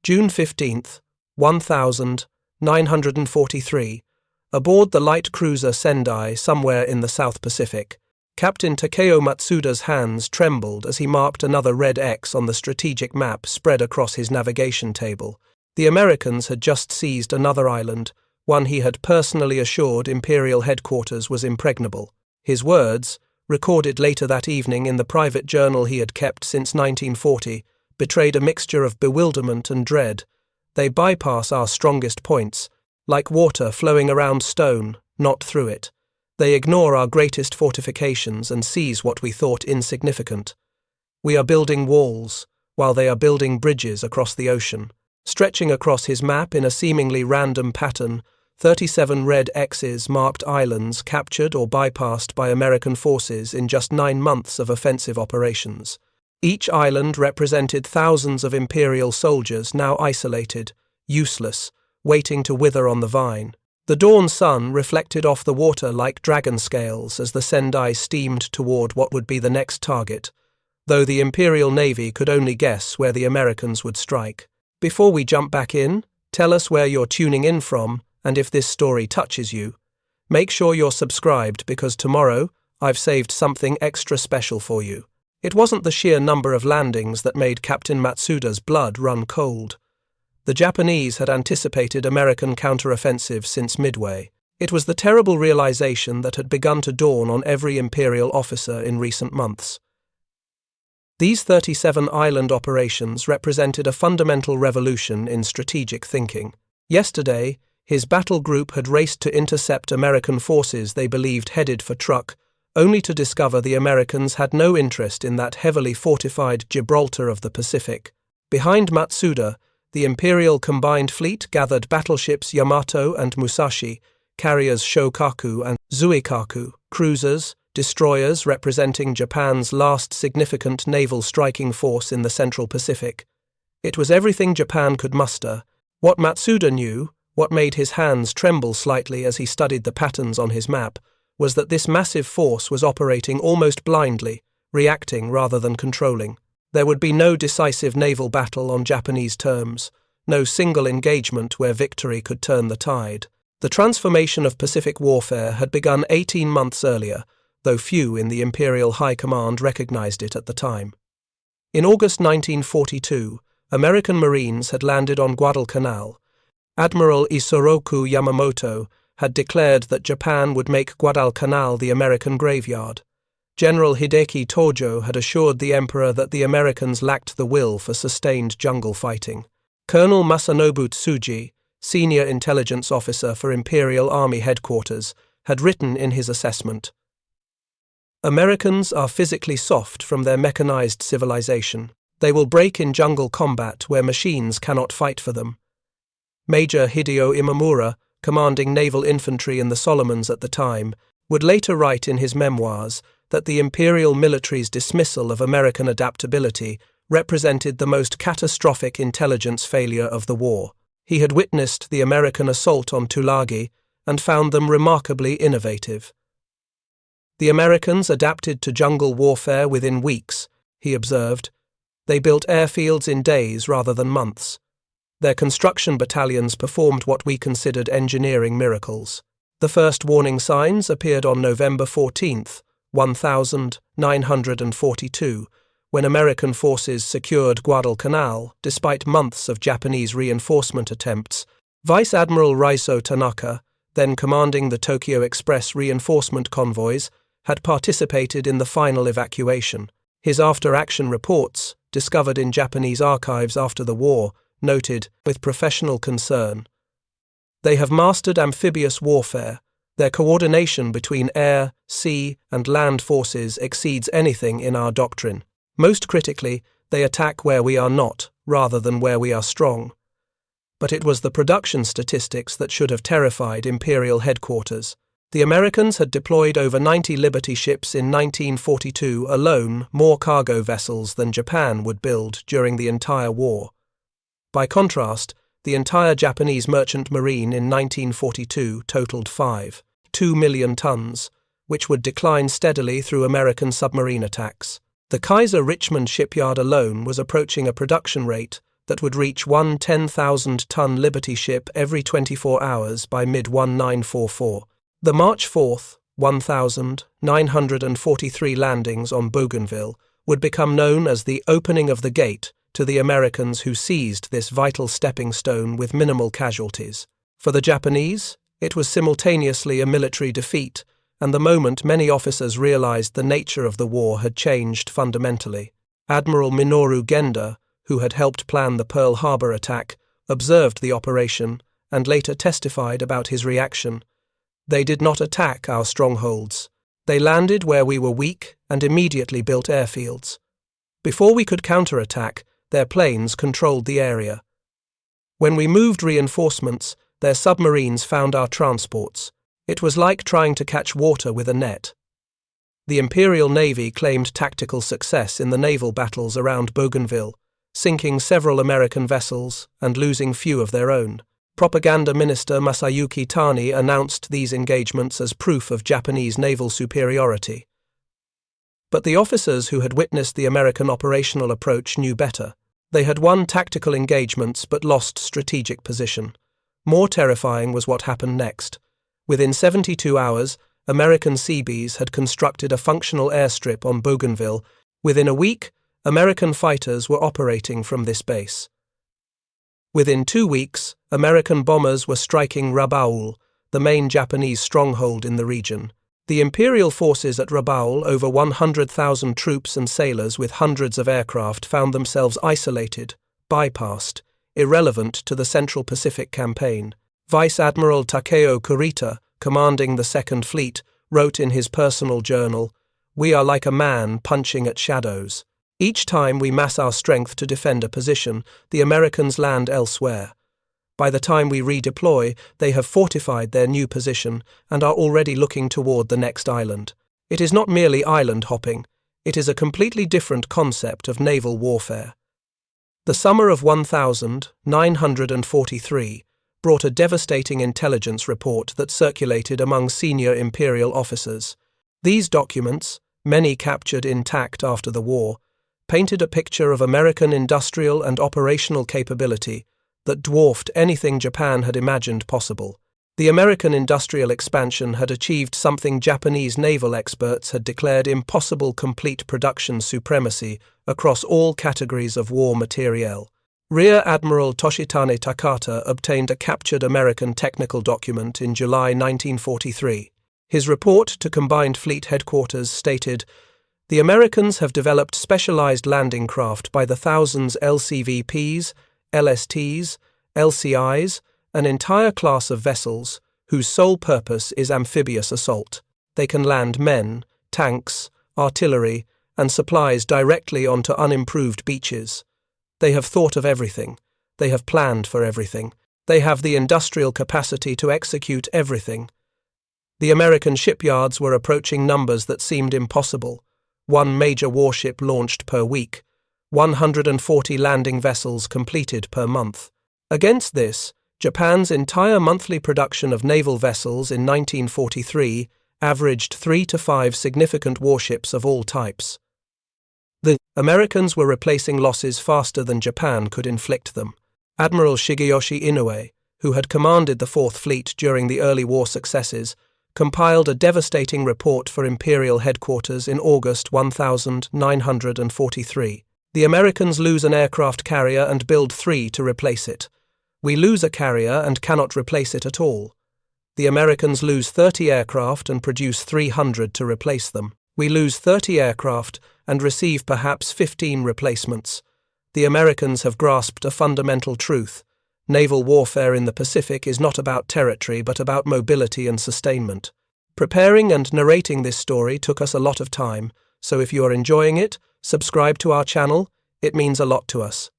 June 15th, 1943. Aboard the light cruiser Sendai, somewhere in the South Pacific, Captain Takeo Matsuda's hands trembled as he marked another red X on the strategic map spread across his navigation table. The Americans had just seized another island, one he had personally assured Imperial Headquarters was impregnable. His words, recorded later that evening in the private journal he had kept since 1940, betrayed a mixture of bewilderment and dread. They bypass our strongest points, like water flowing around stone, not through it. They ignore our greatest fortifications and seize what we thought insignificant. We are building walls, while they are building bridges across the ocean. Stretching across his map in a seemingly random pattern, 37 red X's marked islands captured or bypassed by American forces in just 9 months of offensive operations. Each island represented thousands of Imperial soldiers now isolated, useless, waiting to wither on the vine. The dawn sun reflected off the water like dragon scales as the Sendai steamed toward what would be the next target, though the Imperial Navy could only guess where the Americans would strike. Before we jump back in, tell us where you're tuning in from, and if this story touches you. Make sure you're subscribed because tomorrow I've saved something extra special for you. It wasn't the sheer number of landings that made Captain Matsuda's blood run cold. The Japanese had anticipated American counteroffensive since Midway. It was the terrible realization that had begun to dawn on every Imperial officer in recent months. These 37 island operations represented a fundamental revolution in strategic thinking. Yesterday, his battle group had raced to intercept American forces they believed headed for Truk, only to discover the Americans had no interest in that heavily fortified Gibraltar of the Pacific. Behind Matsuda, the Imperial Combined Fleet gathered battleships Yamato and Musashi, carriers Shokaku and Zuikaku, cruisers, destroyers representing Japan's last significant naval striking force in the Central Pacific. It was everything Japan could muster. What Matsuda knew, what made his hands tremble slightly as he studied the patterns on his map, was that this massive force was operating almost blindly, reacting rather than controlling. There would be no decisive naval battle on Japanese terms, no single engagement where victory could turn the tide. The transformation of Pacific warfare had begun 18 months earlier, though few in the Imperial High Command recognized it at the time. In August 1942, American Marines had landed on Guadalcanal. Admiral Isoroku Yamamoto had declared that Japan would make Guadalcanal the American graveyard. General Hideki Tojo had assured the Emperor that the Americans lacked the will for sustained jungle fighting. Colonel Masanobu Tsuji, senior intelligence officer for Imperial Army Headquarters, had written in his assessment, "Americans are physically soft from their mechanized civilization. They will break in jungle combat where machines cannot fight for them." Major Hideo Imamura, commanding naval infantry in the Solomons at the time, would later write in his memoirs that the Imperial military's dismissal of American adaptability represented the most catastrophic intelligence failure of the war. He had witnessed the American assault on Tulagi and found them remarkably innovative. The Americans adapted to jungle warfare within weeks, he observed. They built airfields in days rather than months. Their construction battalions performed what we considered engineering miracles. The first warning signs appeared on November 14th, 1942, when American forces secured Guadalcanal despite months of Japanese reinforcement attempts. Vice Admiral Raiso Tanaka, then commanding the Tokyo Express reinforcement convoys, had participated in the final evacuation. His after-action reports, discovered in Japanese archives after the war, noted, with professional concern, "They have mastered amphibious warfare. Their coordination between air, sea, and land forces exceeds anything in our doctrine. Most critically, they attack where we are not, rather than where we are strong." But it was the production statistics that should have terrified Imperial Headquarters. The Americans had deployed over 90 Liberty ships in 1942 alone, more cargo vessels than Japan would build during the entire war. By contrast, the entire Japanese merchant marine in 1942 totaled 5.2 million tons, which would decline steadily through American submarine attacks. The Kaiser Richmond shipyard alone was approaching a production rate that would reach one 10,000-ton Liberty ship every 24 hours by mid-1944. The March 4th, 1,943 landings on Bougainville would become known as the opening of the gate to the Americans who seized this vital stepping stone with minimal casualties. For the Japanese, it was simultaneously a military defeat and the moment many officers realized the nature of the war had changed fundamentally. Admiral Minoru Genda, who had helped plan the Pearl Harbor attack, observed the operation and later testified about his reaction. They did not attack our strongholds. They landed where we were weak and immediately built airfields. Before we could counterattack, their planes controlled the area. When we moved reinforcements, their submarines found our transports. It was like trying to catch water with a net. The Imperial Navy claimed tactical success in the naval battles around Bougainville, sinking several American vessels and losing few of their own. Propaganda Minister Masayuki Tani announced these engagements as proof of Japanese naval superiority. But the officers who had witnessed the American operational approach knew better. They had won tactical engagements but lost strategic position. More terrifying was what happened next. Within 72 hours, American Seabees had constructed a functional airstrip on Bougainville. Within a week, American fighters were operating from this base. Within 2 weeks, American bombers were striking Rabaul, the main Japanese stronghold in the region. The Imperial forces at Rabaul, over 100,000 troops and sailors with hundreds of aircraft, found themselves isolated, bypassed, irrelevant to the Central Pacific campaign. Vice Admiral Takeo Kurita, commanding the Second Fleet, wrote in his personal journal, "We are like a man punching at shadows. Each time we mass our strength to defend a position, the Americans land elsewhere. By the time we redeploy, they have fortified their new position and are already looking toward the next island. It is not merely island hopping, it is a completely different concept of naval warfare." The summer of 1943 brought a devastating intelligence report that circulated among senior Imperial officers. These documents, many captured intact after the war, painted a picture of American industrial and operational capability that dwarfed anything Japan had imagined possible. The American industrial expansion had achieved something Japanese naval experts had declared impossible: complete production supremacy across all categories of war materiel. Rear Admiral Toshitane Takata obtained a captured American technical document in July 1943. His report to Combined Fleet Headquarters stated, "The Americans have developed specialized landing craft by the thousands: LCVPs, LSTs, LCIs, an entire class of vessels whose sole purpose is amphibious assault. They can land men, tanks, artillery, and supplies directly onto unimproved beaches. They have thought of everything. They have planned for everything. They have the industrial capacity to execute everything." The American shipyards were approaching numbers that seemed impossible. 1 major warship launched per week, 140 landing vessels completed per month. Against this, Japan's entire monthly production of naval vessels in 1943 averaged 3 to 5 significant warships of all types. The Americans were replacing losses faster than Japan could inflict them. Admiral Shigeyoshi Inoue, who had commanded the Fourth Fleet during the early war successes, compiled a devastating report for Imperial Headquarters in August 1943. "The Americans lose an aircraft carrier and build 3 to replace it. We lose a carrier and cannot replace it at all. The Americans lose 30 aircraft and produce 300 to replace them. We lose 30 aircraft and receive perhaps 15 replacements. The Americans have grasped a fundamental truth. Naval warfare in the Pacific is not about territory but about mobility and sustainment." Preparing and narrating this story took us a lot of time, so if you are enjoying it, subscribe to our channel. It means a lot to us.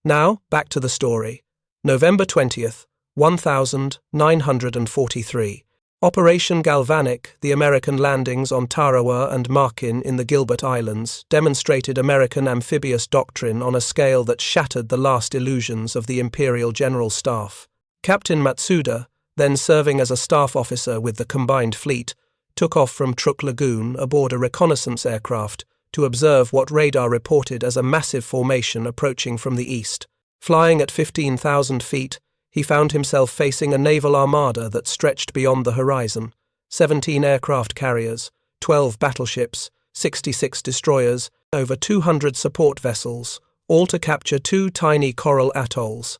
Now, back to the story. November 20th, 1943. Operation Galvanic, the American landings on Tarawa and Markin in the Gilbert Islands, demonstrated American amphibious doctrine on a scale that shattered the last illusions of the Imperial General Staff. Captain Matsuda, then serving as a staff officer with the Combined Fleet, took off from Truk Lagoon aboard a reconnaissance aircraft to observe what radar reported as a massive formation approaching from the east. Flying at 15,000 feet, he found himself facing a naval armada that stretched beyond the horizon. 17 aircraft carriers, 12 battleships, 66 destroyers, over 200 support vessels, all to capture 2 tiny coral atolls.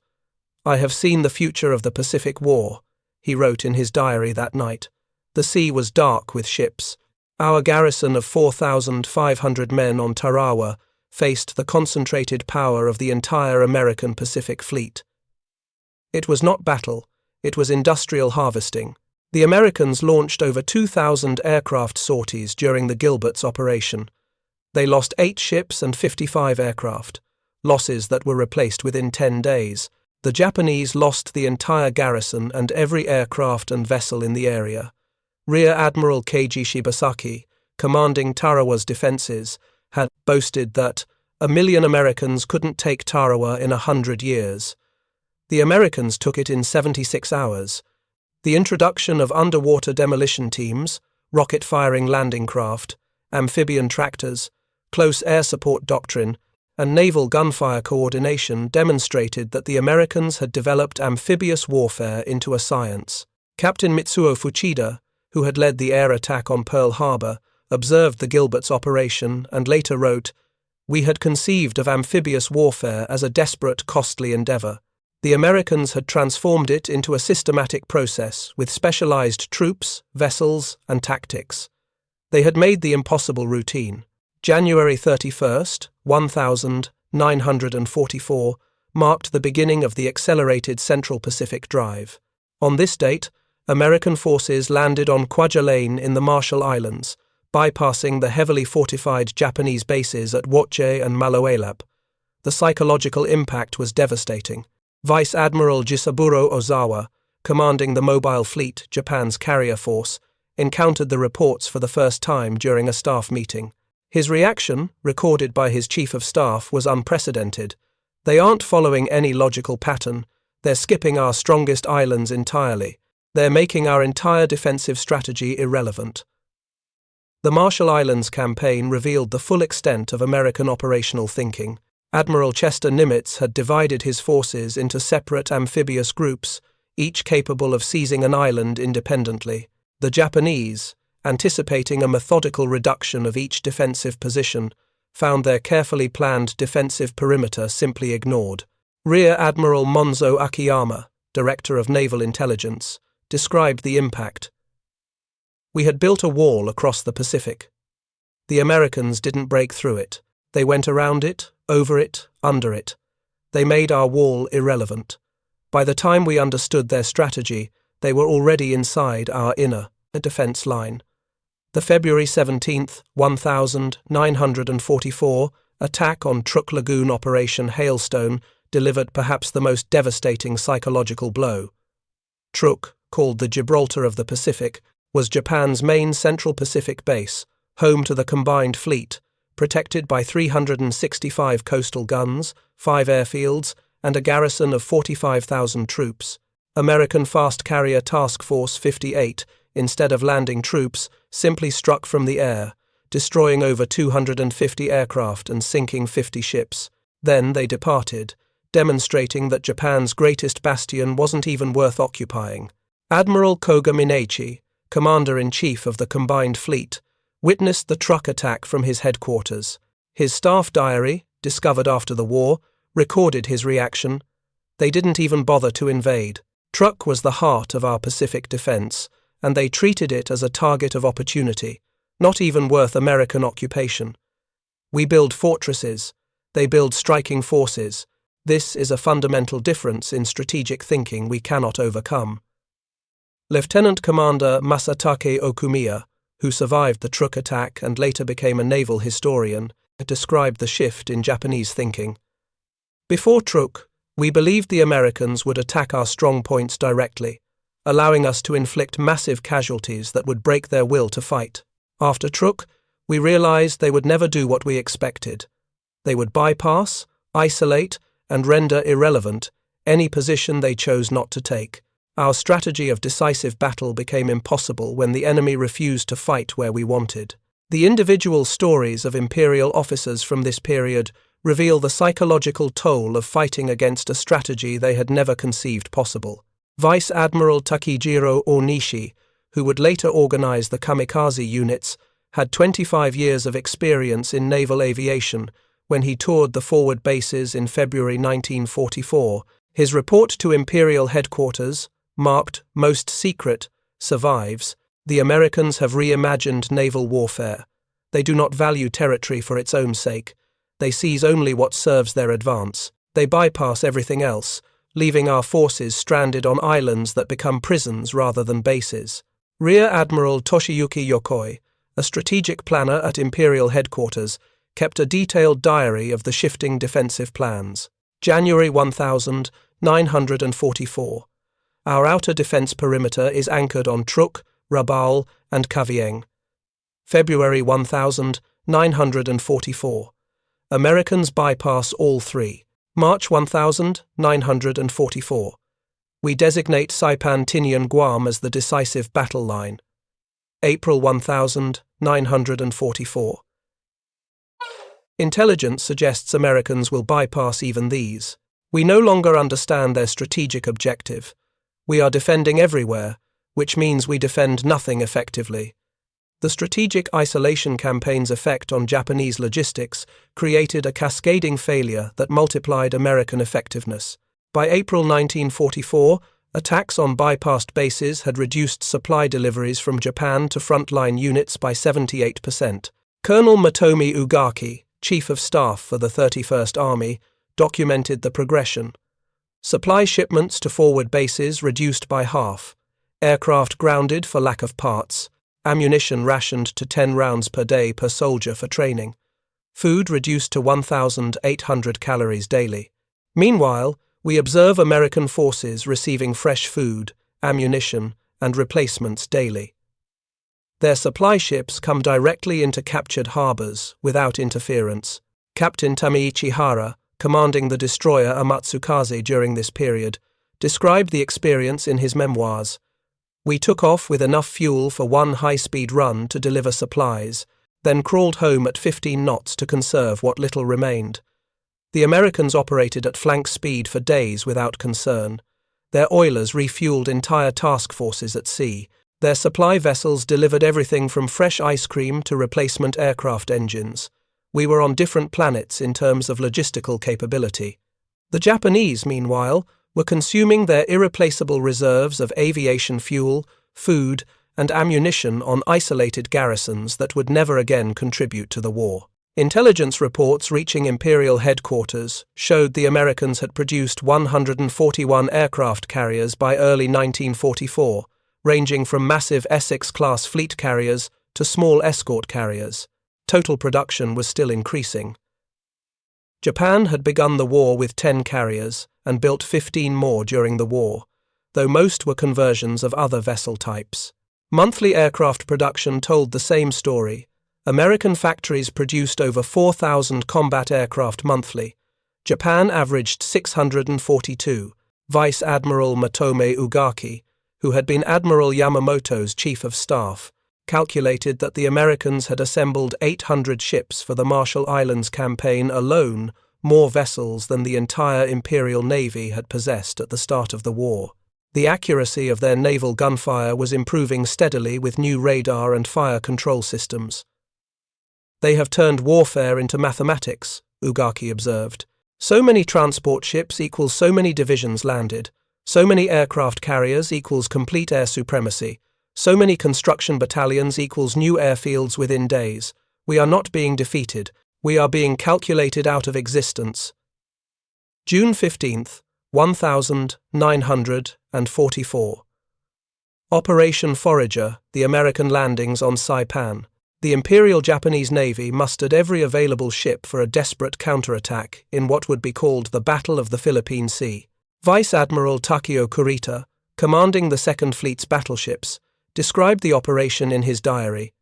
"I have seen the future of the Pacific War," he wrote in his diary that night. The sea was dark with ships. Our garrison of 4,500 men on Tarawa faced the concentrated power of the entire American Pacific Fleet. It was not battle, it was industrial harvesting. The Americans launched over 2,000 aircraft sorties during the Gilbert's operation. They lost 8 ships and 55 aircraft, losses that were replaced within 10 days. The Japanese lost the entire garrison and every aircraft and vessel in the area. Rear Admiral Keiji Shibasaki, commanding Tarawa's defenses, had boasted that 1,000,000 Americans couldn't take Tarawa in 100 years. The Americans took it in 76 hours. The introduction of underwater demolition teams, rocket-firing landing craft, amphibian tractors, close air support doctrine, and naval gunfire coordination demonstrated that the Americans had developed amphibious warfare into a science. Captain Mitsuo Fuchida, who had led the air attack on Pearl Harbor, observed the Gilbert's operation and later wrote, "We had conceived of amphibious warfare as a desperate, costly endeavor. The Americans had transformed it into a systematic process with specialized troops, vessels, and tactics. They had made the impossible routine." January 31st, 1944, marked the beginning of the accelerated Central Pacific Drive. On this date, American forces landed on Kwajalein in the Marshall Islands, bypassing the heavily fortified Japanese bases at Woche and Maloelap. The psychological impact was devastating. Vice Admiral Jisaburo Ozawa, commanding the Mobile Fleet, Japan's carrier force, encountered the reports for the first time during a staff meeting. His reaction, recorded by his chief of staff, was unprecedented. "They aren't following any logical pattern. They're skipping our strongest islands entirely. They're making our entire defensive strategy irrelevant." The Marshall Islands campaign revealed the full extent of American operational thinking. Admiral Chester Nimitz had divided his forces into separate amphibious groups, each capable of seizing an island independently. The Japanese, anticipating a methodical reduction of each defensive position, found their carefully planned defensive perimeter simply ignored. Rear Admiral Monzo Akiyama, Director of Naval Intelligence, described the impact. "We had built a wall across the Pacific. The Americans didn't break through it. They went around it, over it, under it. They made our wall irrelevant. By the time we understood their strategy, they were already inside our inner defense line." The February 17th, 1944 attack on Truk Lagoon Operation Hailstone delivered perhaps the most devastating psychological blow. Truk, called the Gibraltar of the Pacific, was Japan's main Central Pacific base, home to the combined fleet, protected by 365 coastal guns, 5 airfields, and a garrison of 45,000 troops. American fast carrier Task Force 58, instead of landing troops, simply struck from the air, destroying over 250 aircraft and sinking 50 ships. Then they departed, demonstrating that Japan's greatest bastion wasn't even worth occupying. Admiral Koga Mineichi, Commander-in-Chief of the Combined Fleet, witnessed the Truk attack from his headquarters. His staff diary, discovered after the war, recorded his reaction. "They didn't even bother to invade. Truk was the heart of our Pacific defense, and they treated it as a target of opportunity, not even worth American occupation. We build fortresses, they build striking forces. This is a fundamental difference in strategic thinking we cannot overcome." Lieutenant Commander Masatake Okumiya, who survived the Truk attack and later became a naval historian, described the shift in Japanese thinking. "Before Truk, we believed the Americans would attack our strong points directly, allowing us to inflict massive casualties that would break their will to fight. After Truk, we realized they would never do what we expected. They would bypass, isolate, and render irrelevant any position they chose not to take. Our strategy of decisive battle became impossible when the enemy refused to fight where we wanted. The individual stories of Imperial officers from this period reveal the psychological toll of fighting against a strategy they had never conceived possible. Vice Admiral Takejiro Onishi, who would later organize the kamikaze units, had 25 years of experience in naval aviation when he toured the forward bases in February 1944. His report to Imperial Headquarters, marked Most Secret, survives. The Americans have reimagined naval warfare. They do not value territory for its own sake. They seize only what serves their advance. They bypass everything else, leaving our forces stranded on islands that become prisons rather than bases. Rear Admiral Toshiyuki Yokoi, a strategic planner at Imperial Headquarters, kept a detailed diary of the shifting defensive plans. January 1944. Our outer defense perimeter is anchored on Truk, Rabaul, and Kavieng. February 1944. Americans bypass all three. March 1944. We designate Saipan Tinian Guam as the decisive battle line. April 1944. Intelligence suggests Americans will bypass even these. We no longer understand their strategic objective. We are defending everywhere, which means we defend nothing effectively. The strategic isolation campaign's effect on Japanese logistics created a cascading failure that multiplied American effectiveness. By April 1944, attacks on bypassed bases had reduced supply deliveries from Japan to frontline units by 78%. Colonel Motomi Ugaki, Chief of Staff for the 31st Army, documented the progression. Supply shipments to forward bases reduced by half, aircraft grounded for lack of parts, ammunition rationed to 10 rounds per day per soldier for training, food reduced to 1,800 calories daily. Meanwhile, we observe American forces receiving fresh food, ammunition, and replacements daily. Their supply ships come directly into captured harbors without interference. Captain Tameichi Hara, commanding the destroyer Amatsukaze during this period, described the experience in his memoirs. We took off with enough fuel for one high-speed run to deliver supplies, then crawled home at 15 knots to conserve what little remained. The Americans operated at flank speed for days without concern. Their oilers refueled entire task forces at sea. Their supply vessels delivered everything from fresh ice cream to replacement aircraft engines. We were on different planets in terms of logistical capability. The Japanese, meanwhile, were consuming their irreplaceable reserves of aviation fuel, food, and ammunition on isolated garrisons that would never again contribute to the war. Intelligence reports reaching Imperial Headquarters showed the Americans had produced 141 aircraft carriers by early 1944, ranging from massive Essex-class fleet carriers to small escort carriers. Total production was still increasing. Japan had begun the war with 10 carriers and built 15 more during the war, though most were conversions of other vessel types. Monthly aircraft production told the same story. American factories produced over 4,000 combat aircraft monthly. Japan averaged 642. Vice Admiral Matome Ugaki, who had been Admiral Yamamoto's chief of staff, calculated that the Americans had assembled 800 ships for the Marshall Islands campaign alone, more vessels than the entire Imperial Navy had possessed at the start of the war. The accuracy of their naval gunfire was improving steadily with new radar and fire control systems. They have turned warfare into mathematics, Ugaki observed. So many transport ships equals so many divisions landed. So many aircraft carriers equals complete air supremacy. So many construction battalions equals new airfields within days. We are not being defeated. We are being calculated out of existence. June 15th, 1944. Operation Forager, the American landings on Saipan. The Imperial Japanese Navy mustered every available ship for a desperate counterattack in what would be called the Battle of the Philippine Sea. Vice Admiral Takeo Kurita, commanding the Second Fleet's battleships, described the operation in his diary.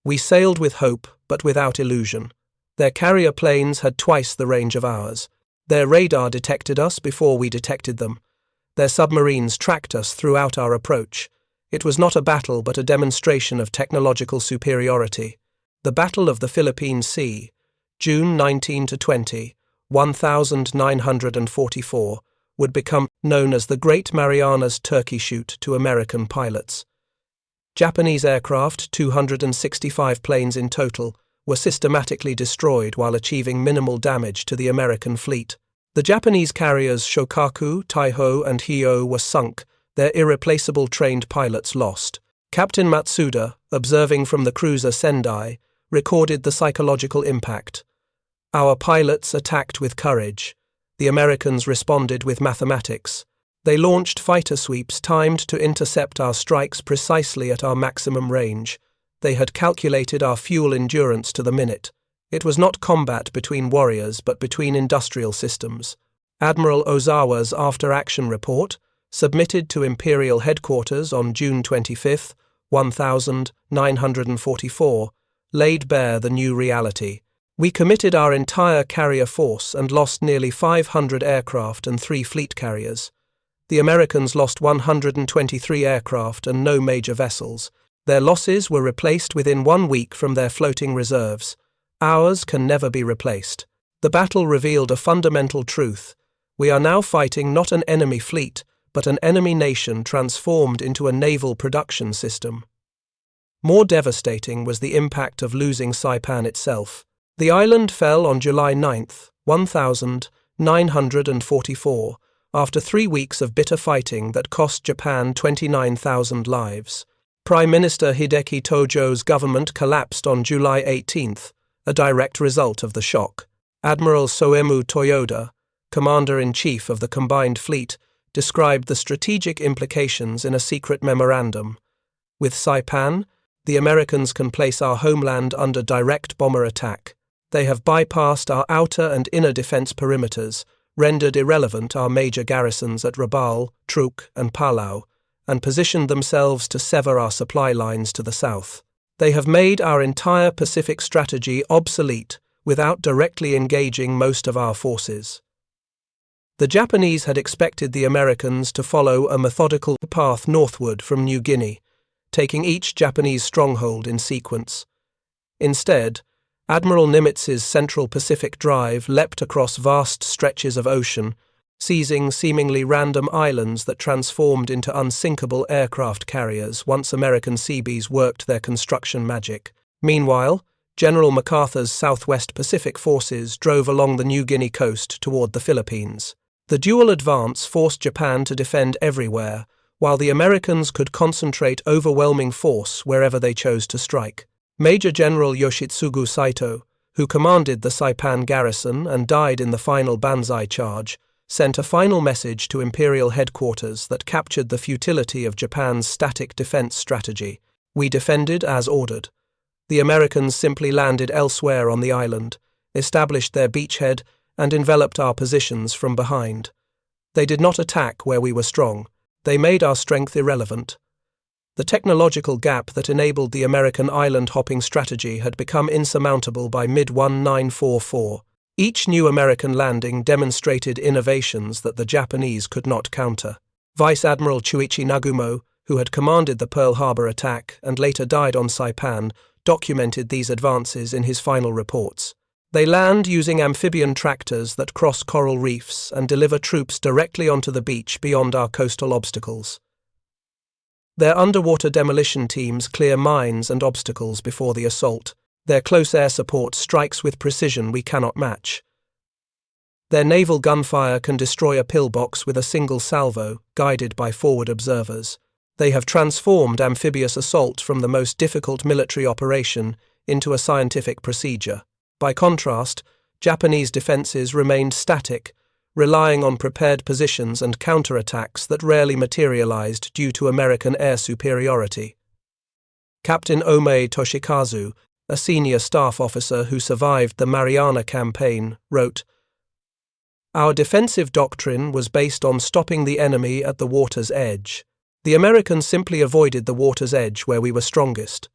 We sailed with hope, but without illusion. Their carrier planes had twice the range of ours. Their radar detected us before we detected them. Their submarines tracked us throughout our approach. It was not a battle but a demonstration of technological superiority. The Battle of the Philippine Sea, June 19–20, 1944, would become known as the Great Marianas Turkey Shoot to American pilots. Japanese aircraft, 265 planes in total, were systematically destroyed while achieving minimal damage to the American fleet. The Japanese carriers Shokaku, Taiho, and Hio were sunk, their irreplaceable trained pilots lost. Captain Matsuda, observing from the cruiser Sendai, recorded the psychological impact. Our pilots attacked with courage. The Americans responded with mathematics. They launched fighter sweeps timed to intercept our strikes precisely at our maximum range. They had calculated our fuel endurance to the minute. It was not combat between warriors but between industrial systems. Admiral Ozawa's after-action report, submitted to Imperial Headquarters on June 25, 1944, laid bare the new reality. We committed our entire carrier force and lost nearly 500 aircraft and 3 fleet carriers. The Americans lost 123 aircraft and no major vessels. Their losses were replaced within 1 week from their floating reserves. Ours can never be replaced. The battle revealed a fundamental truth. We are now fighting not an enemy fleet, but an enemy nation transformed into a naval production system. More devastating was the impact of losing Saipan itself. The island fell on July 9, 1944, after 3 weeks of bitter fighting that cost Japan 29,000 lives. Prime Minister Hideki Tojo's government collapsed on July 18, a direct result of the shock. Admiral Soemu Toyoda, Commander-in-Chief of the Combined Fleet, described the strategic implications in a secret memorandum. With Saipan, the Americans can place our homeland under direct bomber attack. They have bypassed our outer and inner defense perimeters, rendered irrelevant our major garrisons at Rabaul, Truk, and Palau, and positioned themselves to sever our supply lines to the south. They have made our entire Pacific strategy obsolete without directly engaging most of our forces. The Japanese had expected the Americans to follow a methodical path northward from New Guinea, taking each Japanese stronghold in sequence. Instead, Admiral Nimitz's Central Pacific Drive leapt across vast stretches of ocean, seizing seemingly random islands that transformed into unsinkable aircraft carriers once American Seabees worked their construction magic. Meanwhile, General MacArthur's Southwest Pacific forces drove along the New Guinea coast toward the Philippines. The dual advance forced Japan to defend everywhere, while the Americans could concentrate overwhelming force wherever they chose to strike. Major General Yoshitsugu Saito, who commanded the Saipan garrison and died in the final Banzai charge, sent a final message to Imperial Headquarters that captured the futility of Japan's static defense strategy. We defended as ordered. The Americans simply landed elsewhere on the island, established their beachhead, and enveloped our positions from behind. They did not attack where we were strong. They made our strength irrelevant. The technological gap that enabled the American island-hopping strategy had become insurmountable by mid-1944. Each new American landing demonstrated innovations that the Japanese could not counter. Vice Admiral Chuichi Nagumo, who had commanded the Pearl Harbor attack and later died on Saipan, documented these advances in his final reports. They land using amphibian tractors that cross coral reefs and deliver troops directly onto the beach beyond our coastal obstacles. Their underwater demolition teams clear mines and obstacles before the assault. Their close air support strikes with precision we cannot match. Their naval gunfire can destroy a pillbox with a single salvo, guided by forward observers. They have transformed amphibious assault from the most difficult military operation into a scientific procedure. By contrast, Japanese defenses remained static, relying on prepared positions and counterattacks that rarely materialized due to American air superiority. Captain Omei Toshikazu, a senior staff officer who survived the Mariana Campaign, wrote, "Our defensive doctrine was based on stopping the enemy at the water's edge. The Americans simply avoided the water's edge where we were strongest.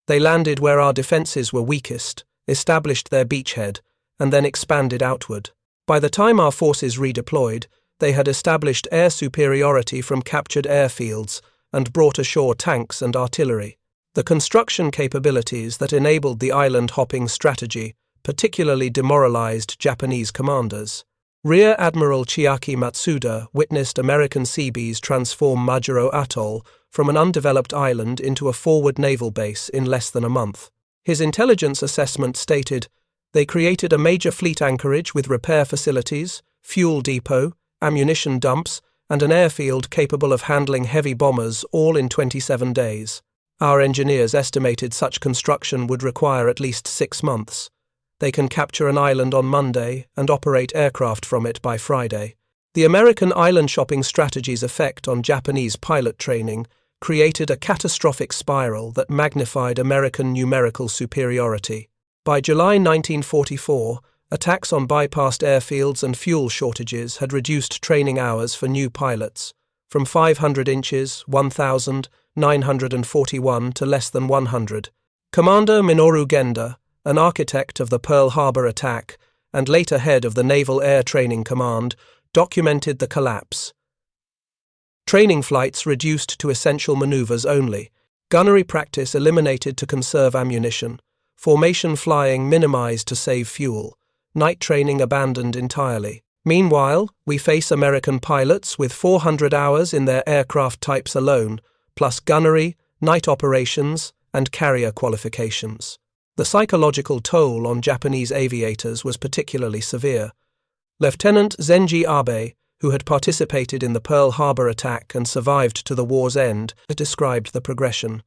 They landed where our defenses were weakest, established their beachhead, and then expanded outward. By the time our forces redeployed, they had established air superiority from captured airfields and brought ashore tanks and artillery. The construction capabilities that enabled the island-hopping strategy particularly demoralized Japanese commanders. Rear Admiral Chiaki Matsuda witnessed American Seabees transform Majuro Atoll from an undeveloped island into a forward naval base in less than a month. His intelligence assessment stated, "They created a major fleet anchorage with repair facilities, fuel depot, ammunition dumps, and an airfield capable of handling heavy bombers all in 27 days. Our engineers estimated such construction would require at least 6 months. They can capture an island on Monday and operate aircraft from it by Friday." The American island shopping strategy's effect on Japanese pilot training created a catastrophic spiral that magnified American numerical superiority. By July 1944, attacks on bypassed airfields and fuel shortages had reduced training hours for new pilots from 500 inches, 1,941 to less than 100. Commander Minoru Genda, an architect of the Pearl Harbor attack and later head of the Naval Air Training Command, documented the collapse. Training flights reduced to essential maneuvers only, gunnery practice eliminated to conserve ammunition, formation flying minimized to save fuel, night training abandoned entirely. Meanwhile, we face American pilots with 400 hours in their aircraft types alone, plus gunnery, night operations, and carrier qualifications. The psychological toll on Japanese aviators was particularly severe. Lieutenant Zenji Abe, who had participated in the Pearl Harbor attack and survived to the war's end, described the progression.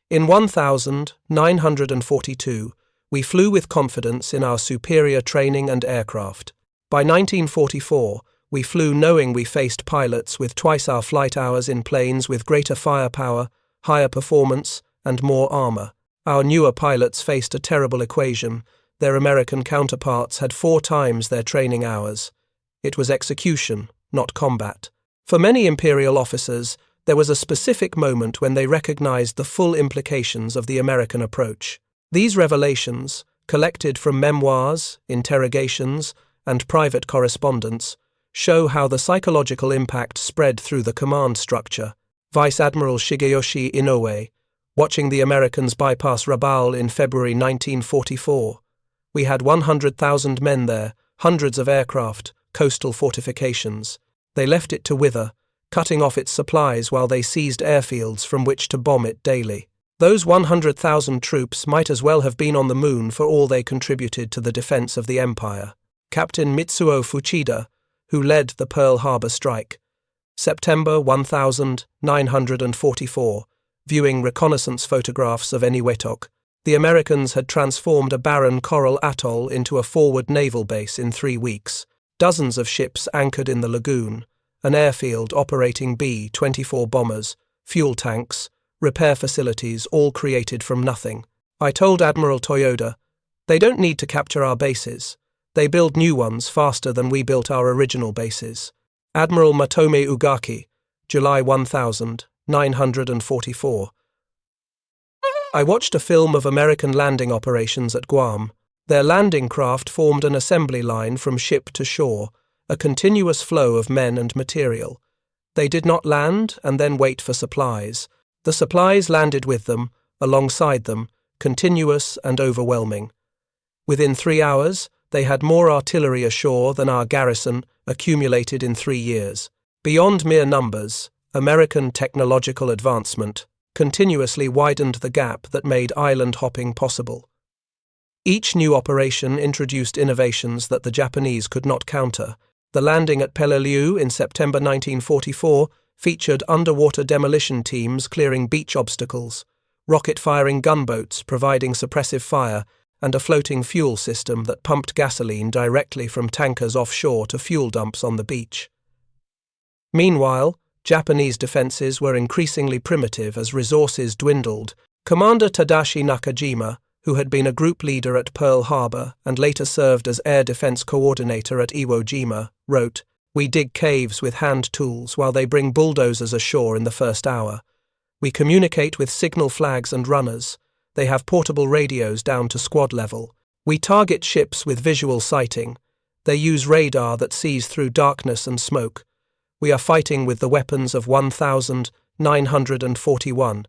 "In 1942, we flew with confidence in our superior training and aircraft. By 1944, we flew knowing we faced pilots with twice our flight hours in planes with greater firepower, higher performance, and more armor. Our newer pilots faced a terrible equation. Their American counterparts had 4 times their training hours. It was execution, not combat." For many Imperial officers, there was a specific moment when they recognized the full implications of the American approach. These revelations, collected from memoirs, interrogations, and private correspondence, show how the psychological impact spread through the command structure. Vice Admiral Shigeyoshi Inoue, watching the Americans bypass Rabaul in February 1944. "We had 100,000 men there, hundreds of aircraft, coastal fortifications. They left it to wither, cutting off its supplies while they seized airfields from which to bomb it daily. Those 100,000 troops might as well have been on the moon for all they contributed to the defense of the empire." Captain Mitsuo Fuchida, who led the Pearl Harbor strike. September 1944, viewing reconnaissance photographs of Eniwetok, the Americans had transformed a barren coral atoll into a forward naval base in 3 weeks. Dozens of ships anchored in the lagoon, an airfield operating B-24 bombers, fuel tanks, repair facilities, all created from nothing. I told Admiral Toyoda, "They don't need to capture our bases. They build new ones faster than we built our original bases." Admiral Matome Ugaki, July 1944. I watched a film of American landing operations at Guam. Their landing craft formed an assembly line from ship to shore, a continuous flow of men and material. They did not land and then wait for supplies. The supplies landed with them, alongside them, continuous and overwhelming. Within 3 hours, they had more artillery ashore than our garrison accumulated in 3 years. Beyond mere numbers, American technological advancement continuously widened the gap that made island hopping possible. Each new operation introduced innovations that the Japanese could not counter. The landing at Peleliu in September 1944 featured underwater demolition teams clearing beach obstacles, rocket-firing gunboats providing suppressive fire, and a floating fuel system that pumped gasoline directly from tankers offshore to fuel dumps on the beach. Meanwhile, Japanese defenses were increasingly primitive as resources dwindled. Commander Tadashi Nakajima, who had been a group leader at Pearl Harbor and later served as air defense coordinator at Iwo Jima, wrote, "We dig caves with hand tools while they bring bulldozers ashore in the first hour. We communicate with signal flags and runners. They have portable radios down to squad level. We target ships with visual sighting. They use radar that sees through darkness and smoke. We are fighting with the weapons of 1,000 941.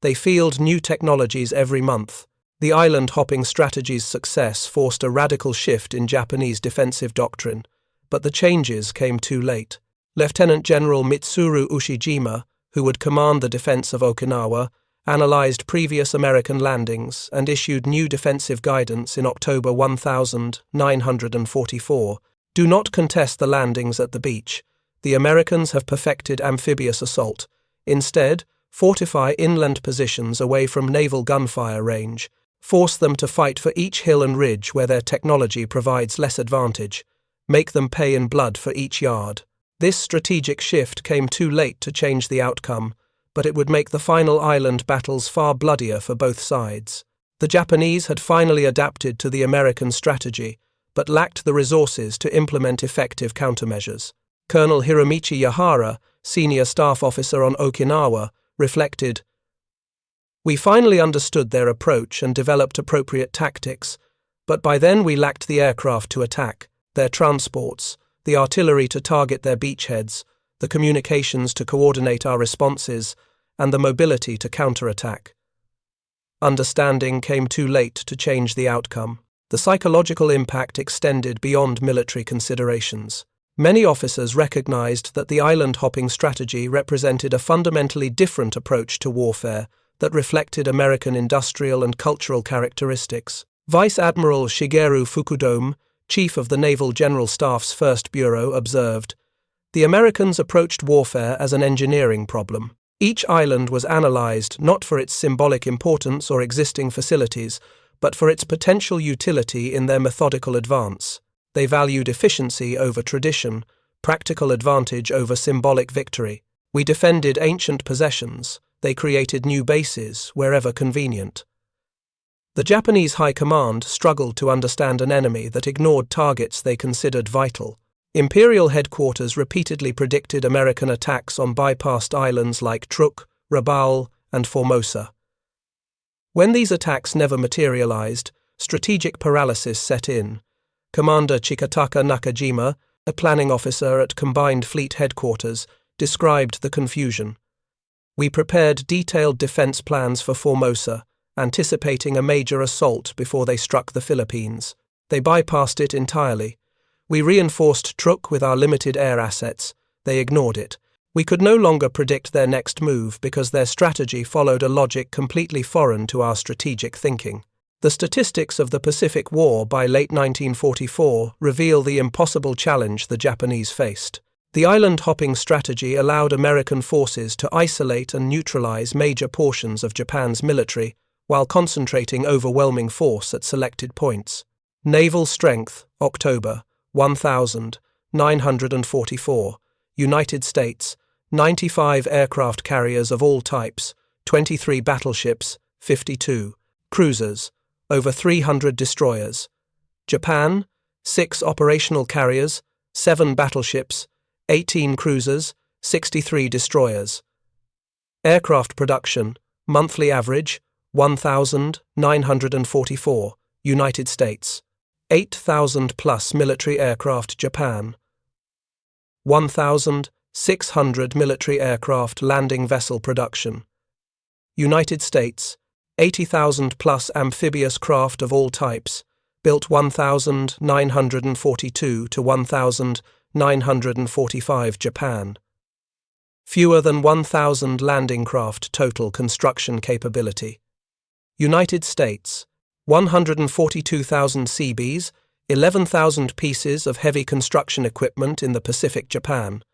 They field new technologies every month. The island-hopping strategy's success forced a radical shift in Japanese defensive doctrine, but the changes came too late. Lieutenant General Mitsuru Ushijima, who would command the defense of Okinawa, analyzed previous American landings and issued new defensive guidance in October 1944. Do not contest the landings at the beach. The Americans have perfected amphibious assault. Instead, fortify inland positions away from naval gunfire range. Force them to fight for each hill and ridge where their technology provides less advantage. Make them pay in blood for each yard. This strategic shift came too late to change the outcome, but it would make the final island battles far bloodier for both sides. The Japanese had finally adapted to the American strategy, but lacked the resources to implement effective countermeasures. Colonel Hiromichi Yahara, senior staff officer on Okinawa, reflected, "We finally understood their approach and developed appropriate tactics, but by then we lacked the aircraft to attack, their transports, the artillery to target their beachheads, the communications to coordinate our responses, and the mobility to counterattack. Understanding came too late to change the outcome. The psychological impact extended beyond military considerations. Many officers recognized that the island-hopping strategy represented a fundamentally different approach to warfare that reflected American industrial and cultural characteristics. Vice Admiral Shigeru Fukudome, chief of the Naval General Staff's First Bureau, observed, "The Americans approached warfare as an engineering problem. Each island was analyzed not for its symbolic importance or existing facilities, but for its potential utility in their methodical advance. They valued efficiency over tradition, practical advantage over symbolic victory. We defended ancient possessions. They created new bases wherever convenient." The Japanese High Command struggled to understand an enemy that ignored targets they considered vital. Imperial Headquarters repeatedly predicted American attacks on bypassed islands like Truk, Rabaul, and Formosa. When these attacks never materialized, strategic paralysis set in. Commander Chikataka Nakajima, a planning officer at Combined Fleet Headquarters, described the confusion. "We prepared detailed defense plans for Formosa, anticipating a major assault before they struck the Philippines. They bypassed it entirely. We reinforced Truk with our limited air assets. They ignored it. We could no longer predict their next move because their strategy followed a logic completely foreign to our strategic thinking." The statistics of the Pacific War by late 1944 reveal the impossible challenge the Japanese faced. The island-hopping strategy allowed American forces to isolate and neutralize major portions of Japan's military while concentrating overwhelming force at selected points. Naval Strength, October, 1944. United States, 95 aircraft carriers of all types, 23 battleships, 52 cruisers, over 300 destroyers. Japan, 6 operational carriers, 7 battleships, 18 cruisers, 63 destroyers. Aircraft production, monthly average, 1,944, United States. 8,000 plus military aircraft, Japan. 1,600 military aircraft landing vessel production. United States, 80,000 plus amphibious craft of all types, built 1,942 to 1,945, Japan. Fewer than 1,000 landing craft total construction capability. United States, 142,000 Seabees, 11,000 pieces of heavy construction equipment in the Pacific, Japan.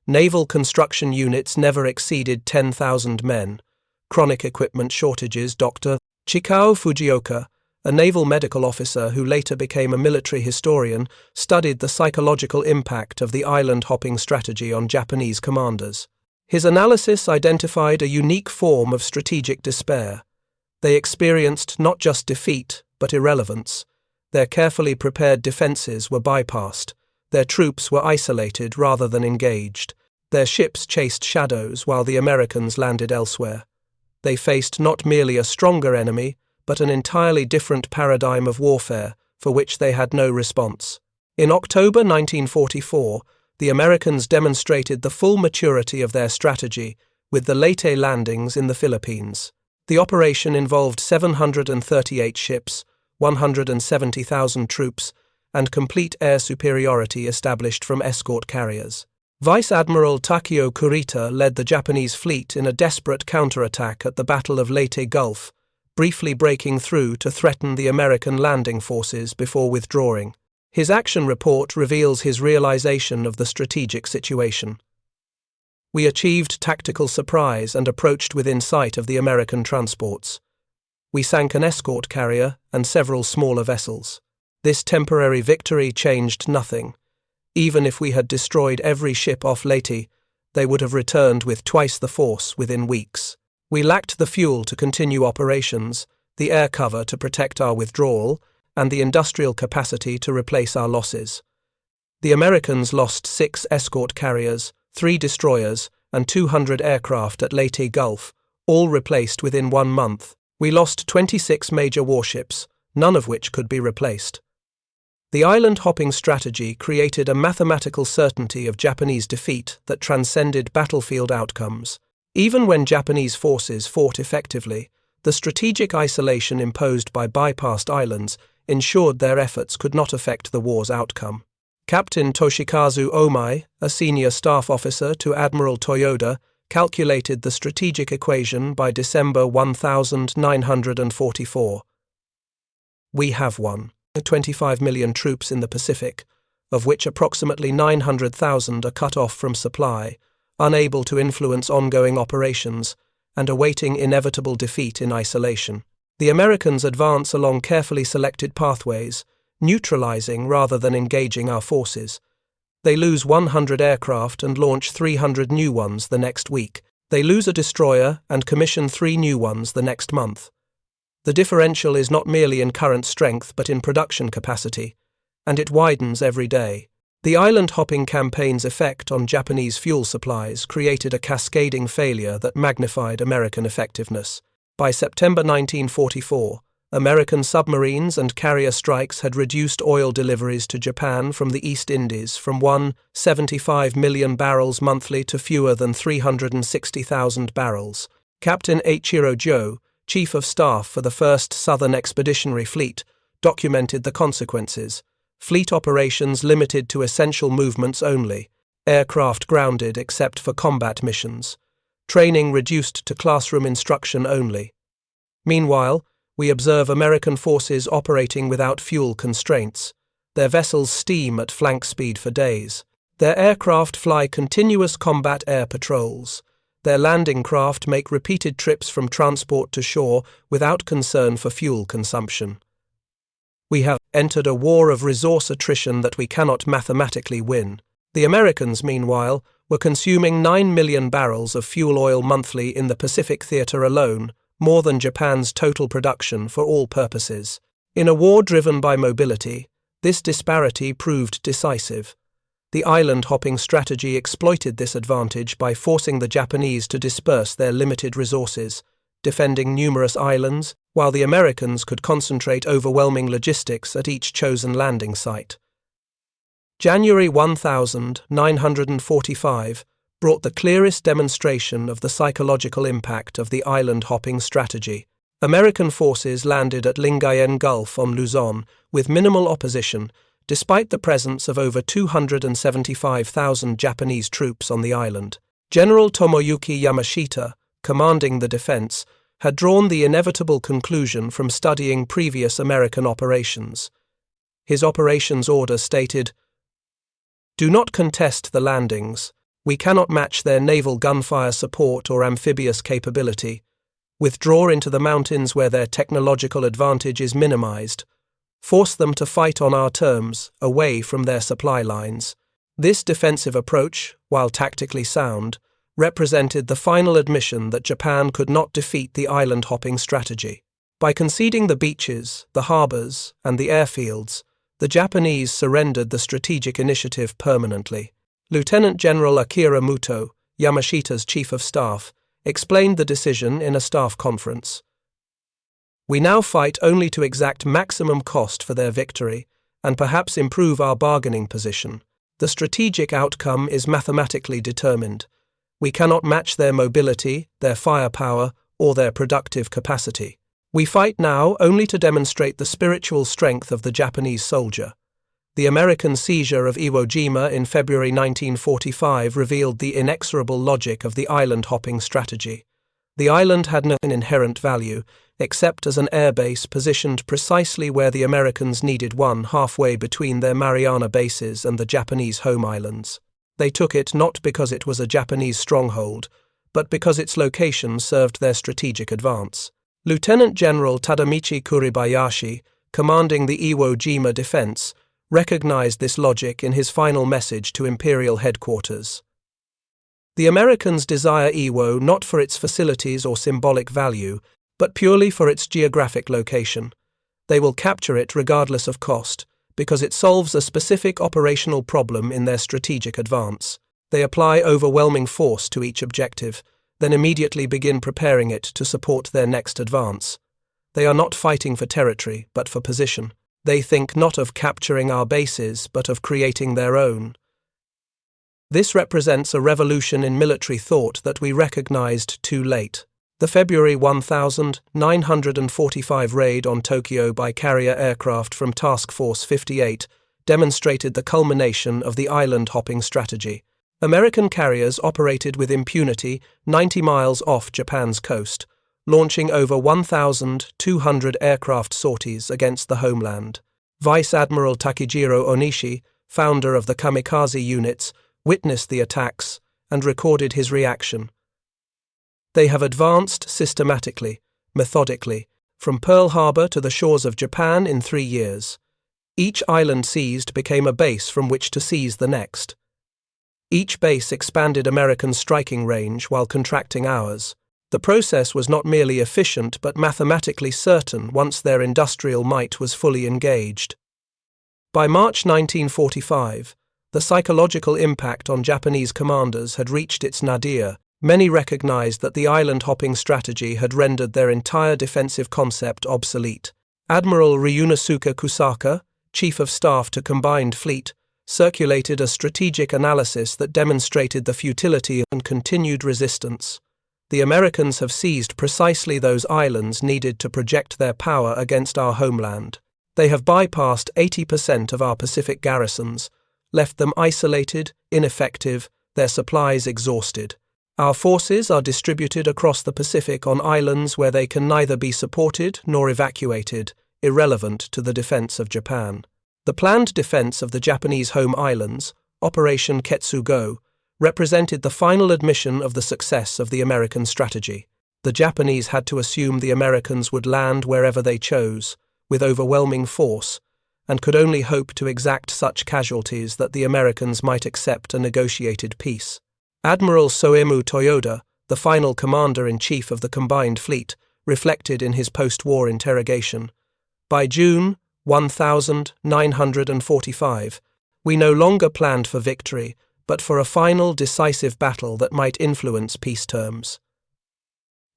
Naval construction units never exceeded 10,000 men. Chronic equipment shortages. Dr. Chikao Fujioka, a naval medical officer who later became a military historian, studied the psychological impact of the island-hopping strategy on Japanese commanders. His analysis identified a unique form of strategic despair. They experienced not just defeat, but irrelevance. Their carefully prepared defenses were bypassed. Their troops were isolated rather than engaged. Their ships chased shadows while the Americans landed elsewhere. They faced not merely a stronger enemy, but an entirely different paradigm of warfare for which they had no response. In October 1944, the Americans demonstrated the full maturity of their strategy with the Leyte landings in the Philippines. The operation involved 738 ships, 170,000 troops, and complete air superiority established from escort carriers. Vice Admiral Takeo Kurita led the Japanese fleet in a desperate counterattack at the Battle of Leyte Gulf, briefly breaking through to threaten the American landing forces before withdrawing. His action report reveals his realization of the strategic situation. We achieved tactical surprise and approached within sight of the American transports. We sank an escort carrier and several smaller vessels. This temporary victory changed nothing. Even if we had destroyed every ship off Leyte, they would have returned with twice the force within weeks. We lacked the fuel to continue operations, the air cover to protect our withdrawal, and the industrial capacity to replace our losses. The Americans lost 6 escort carriers, 3 destroyers, and 200 aircraft at Leyte Gulf, all replaced within 1 month. We lost 26 major warships, none of which could be replaced. The island-hopping strategy created a mathematical certainty of Japanese defeat that transcended battlefield outcomes. Even when Japanese forces fought effectively, the strategic isolation imposed by bypassed islands ensured their efforts could not affect the war's outcome. Captain Toshikazu Omai, a senior staff officer to Admiral Toyoda, calculated the strategic equation by December 1944. We have 25 million troops in the Pacific, of which approximately 900,000 are cut off from supply, unable to influence ongoing operations, and awaiting inevitable defeat in isolation. The Americans advance along carefully selected pathways, neutralizing rather than engaging our forces. They lose 100 aircraft and launch 300 new ones the next week. They lose a destroyer and commission 3 new ones the next month. The differential is not merely in current strength but in production capacity, and it widens every day. The island-hopping campaign's effect on Japanese fuel supplies created a cascading failure that magnified American effectiveness. By September 1944, American submarines and carrier strikes had reduced oil deliveries to Japan from the East Indies from 175 million barrels monthly to fewer than 360,000 barrels. Captain Eiichiro Joe, Chief of Staff for the 1st Southern Expeditionary Fleet, documented the consequences. Fleet operations limited to essential movements only, aircraft grounded except for combat missions, training reduced to classroom instruction only. Meanwhile, we observe American forces operating without fuel constraints. Their vessels steam at flank speed for days. Their aircraft fly continuous combat air patrols. Their landing craft make repeated trips from transport to shore without concern for fuel consumption. We have entered a war of resource attrition that we cannot mathematically win. The Americans, meanwhile, were consuming 9 million barrels of fuel oil monthly in the Pacific theater alone, more than Japan's total production for all purposes. In a war driven by mobility, this disparity proved decisive. The island-hopping strategy exploited this advantage by forcing the Japanese to disperse their limited resources, defending numerous islands, while the Americans could concentrate overwhelming logistics at each chosen landing site. January 1945 brought the clearest demonstration of the psychological impact of the island-hopping strategy. American forces landed at Lingayen Gulf on Luzon with minimal opposition, despite the presence of over 275,000 Japanese troops on the island. General Tomoyuki Yamashita, commanding the defense, had drawn the inevitable conclusion from studying previous American operations. His operations order stated, "Do not contest the landings. We cannot match their naval gunfire support or amphibious capability. Withdraw into the mountains where their technological advantage is minimized. Force them to fight on our terms, away from their supply lines." This defensive approach, while tactically sound, represented the final admission that Japan could not defeat the island-hopping strategy. By conceding the beaches, the harbors, and the airfields, the Japanese surrendered the strategic initiative permanently. Lieutenant General Akira Muto, Yamashita's chief of staff, explained the decision in a staff conference. "We now fight only to exact maximum cost for their victory and perhaps improve our bargaining position. The strategic outcome is mathematically determined. We cannot match their mobility, their firepower, or their productive capacity. We fight now only to demonstrate the spiritual strength of the Japanese soldier. The American seizure of Iwo Jima in February 1945 revealed the inexorable logic of the island-hopping strategy. The island had no inherent value, except as an airbase positioned precisely where the Americans needed one, halfway between their Mariana bases and the Japanese home islands. They took it not because it was a Japanese stronghold, but because its location served their strategic advance. Lieutenant General Tadamichi Kuribayashi, commanding the Iwo Jima defense, recognized this logic in his final message to Imperial Headquarters. The Americans desire Iwo not for its facilities or symbolic value, but purely for its geographic location. They will capture it regardless of cost, because it solves a specific operational problem in their strategic advance. They apply overwhelming force to each objective, then immediately begin preparing it to support their next advance. They are not fighting for territory, but for position. They think not of capturing our bases, but of creating their own. This represents a revolution in military thought that we recognized too late. The February 1945 raid on Tokyo by carrier aircraft from Task Force 58 demonstrated the culmination of the island-hopping strategy. American carriers operated with impunity 90 miles off Japan's coast, launching over 1,200 aircraft sorties against the homeland. Vice Admiral Takejiro Onishi, founder of the kamikaze units, witnessed the attacks and recorded his reaction. They have advanced systematically, methodically, from Pearl Harbor to the shores of Japan in 3 years. Each island seized became a base from which to seize the next. Each base expanded American striking range while contracting ours. The process was not merely efficient but mathematically certain once their industrial might was fully engaged. By March 1945, the psychological impact on Japanese commanders had reached its nadir. Many recognized that the island-hopping strategy had rendered their entire defensive concept obsolete. Admiral Ryunosuke Kusaka, Chief of Staff to Combined Fleet, circulated a strategic analysis that demonstrated the futility and continued resistance. The Americans have seized precisely those islands needed to project their power against our homeland. They have bypassed 80% of our Pacific garrisons, left them isolated, ineffective, their supplies exhausted. Our forces are distributed across the Pacific on islands where they can neither be supported nor evacuated, irrelevant to the defense of Japan. The planned defense of the Japanese home islands, Operation Ketsugo, represented the final admission of the success of the American strategy. The Japanese had to assume the Americans would land wherever they chose, with overwhelming force, and could only hope to exact such casualties that the Americans might accept a negotiated peace. Admiral Soemu Toyoda, the final commander-in-chief of the Combined Fleet, reflected in his post-war interrogation. By June 1945, we no longer planned for victory, but for a final decisive battle that might influence peace terms.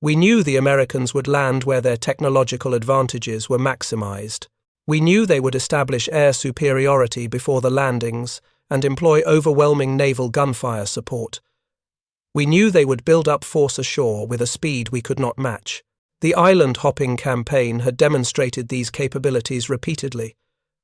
We knew the Americans would land where their technological advantages were maximized. We knew they would establish air superiority before the landings and employ overwhelming naval gunfire support. We knew they would build up force ashore with a speed we could not match. The island-hopping campaign had demonstrated these capabilities repeatedly.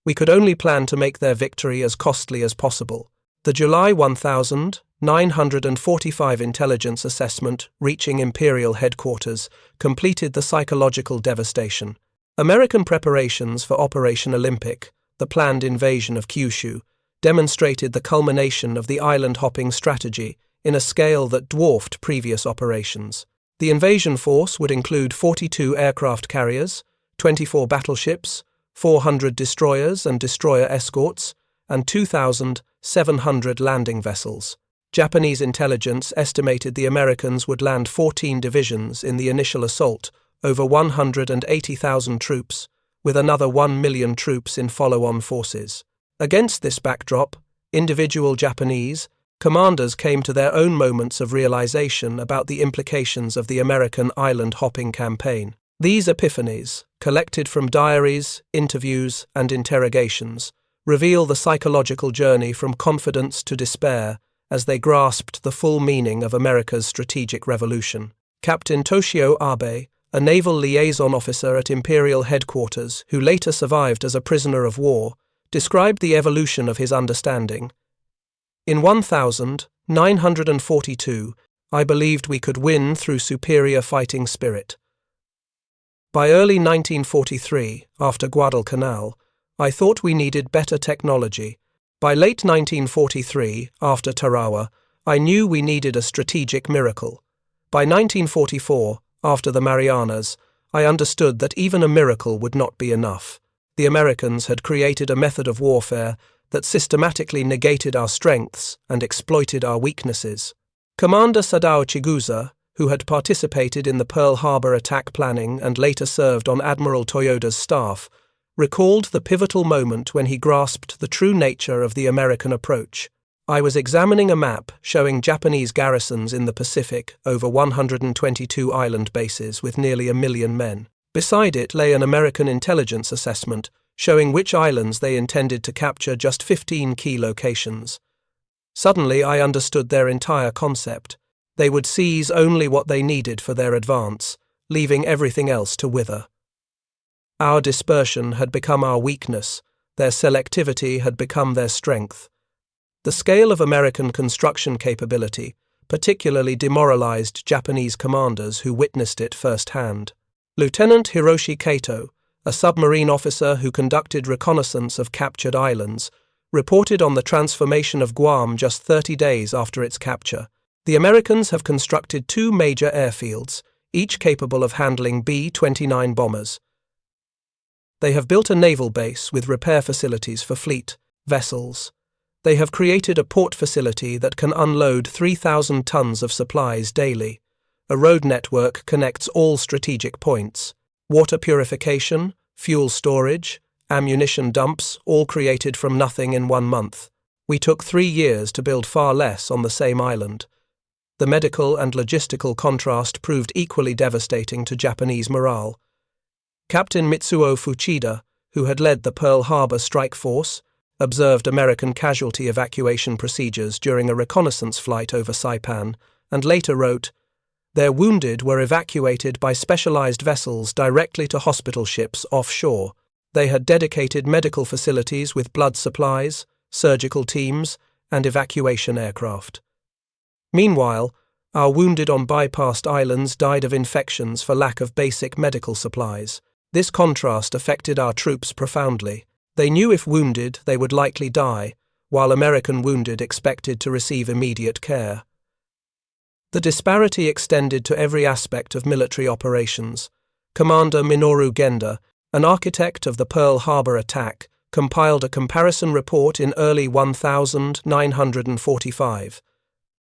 We could only plan to make their victory as costly as possible. The July 1945 intelligence assessment, reaching Imperial Headquarters, completed the psychological devastation. American preparations for Operation Olympic, the planned invasion of Kyushu, demonstrated the culmination of the island-hopping strategy in a scale that dwarfed previous operations. The invasion force would include 42 aircraft carriers, 24 battleships, 400 destroyers and destroyer escorts, and 2,700 landing vessels. Japanese intelligence estimated the Americans would land 14 divisions in the initial assault, over 180,000 troops, with another 1 million troops in follow-on forces. Against this backdrop, individual Japanese commanders came to their own moments of realization about the implications of the American island-hopping campaign. These epiphanies, collected from diaries, interviews, and interrogations, reveal the psychological journey from confidence to despair as they grasped the full meaning of America's strategic revolution. Captain Toshio Abe, a naval liaison officer at Imperial Headquarters who later survived as a prisoner of war, described the evolution of his understanding. In 1942, I believed we could win through superior fighting spirit. By early 1943, after Guadalcanal, I thought we needed better technology. By late 1943, after Tarawa, I knew we needed a strategic miracle. By 1944, after the Marianas, I understood that even a miracle would not be enough. The Americans had created a method of warfare that systematically negated our strengths and exploited our weaknesses. Commander Sadao Chigusa, who had participated in the Pearl Harbor attack planning and later served on Admiral Toyoda's staff, recalled the pivotal moment when he grasped the true nature of the American approach. I was examining a map showing Japanese garrisons in the Pacific over 122 island bases with nearly 1 million men. Beside it lay an American intelligence assessment showing which islands they intended to capture, just 15 key locations. Suddenly I understood their entire concept. They would seize only what they needed for their advance, leaving everything else to wither. Our dispersion had become our weakness, their selectivity had become their strength. The scale of American construction capability particularly demoralized Japanese commanders who witnessed it firsthand. Lieutenant Hiroshi Kato, a submarine officer who conducted reconnaissance of captured islands, reported on the transformation of Guam just 30 days after its capture. The Americans have constructed 2 major airfields, each capable of handling B-29 bombers. They have built a naval base with repair facilities for fleet vessels. They have created a port facility that can unload 3,000 tons of supplies daily. A road network connects all strategic points. Water purification, fuel storage, ammunition dumps, all created from nothing in 1 month. We took 3 years to build far less on the same island. The medical and logistical contrast proved equally devastating to Japanese morale. Captain Mitsuo Fuchida, who had led the Pearl Harbor strike force, observed American casualty evacuation procedures during a reconnaissance flight over Saipan, and later wrote, "Their wounded were evacuated by specialized vessels directly to hospital ships offshore. They had dedicated medical facilities with blood supplies, surgical teams, and evacuation aircraft. Meanwhile, our wounded on bypassed islands died of infections for lack of basic medical supplies. This contrast affected our troops profoundly. They knew if wounded, they would likely die, while American wounded expected to receive immediate care. The disparity extended to every aspect of military operations. Commander Minoru Genda, an architect of the Pearl Harbor attack, compiled a comparison report in early 1945.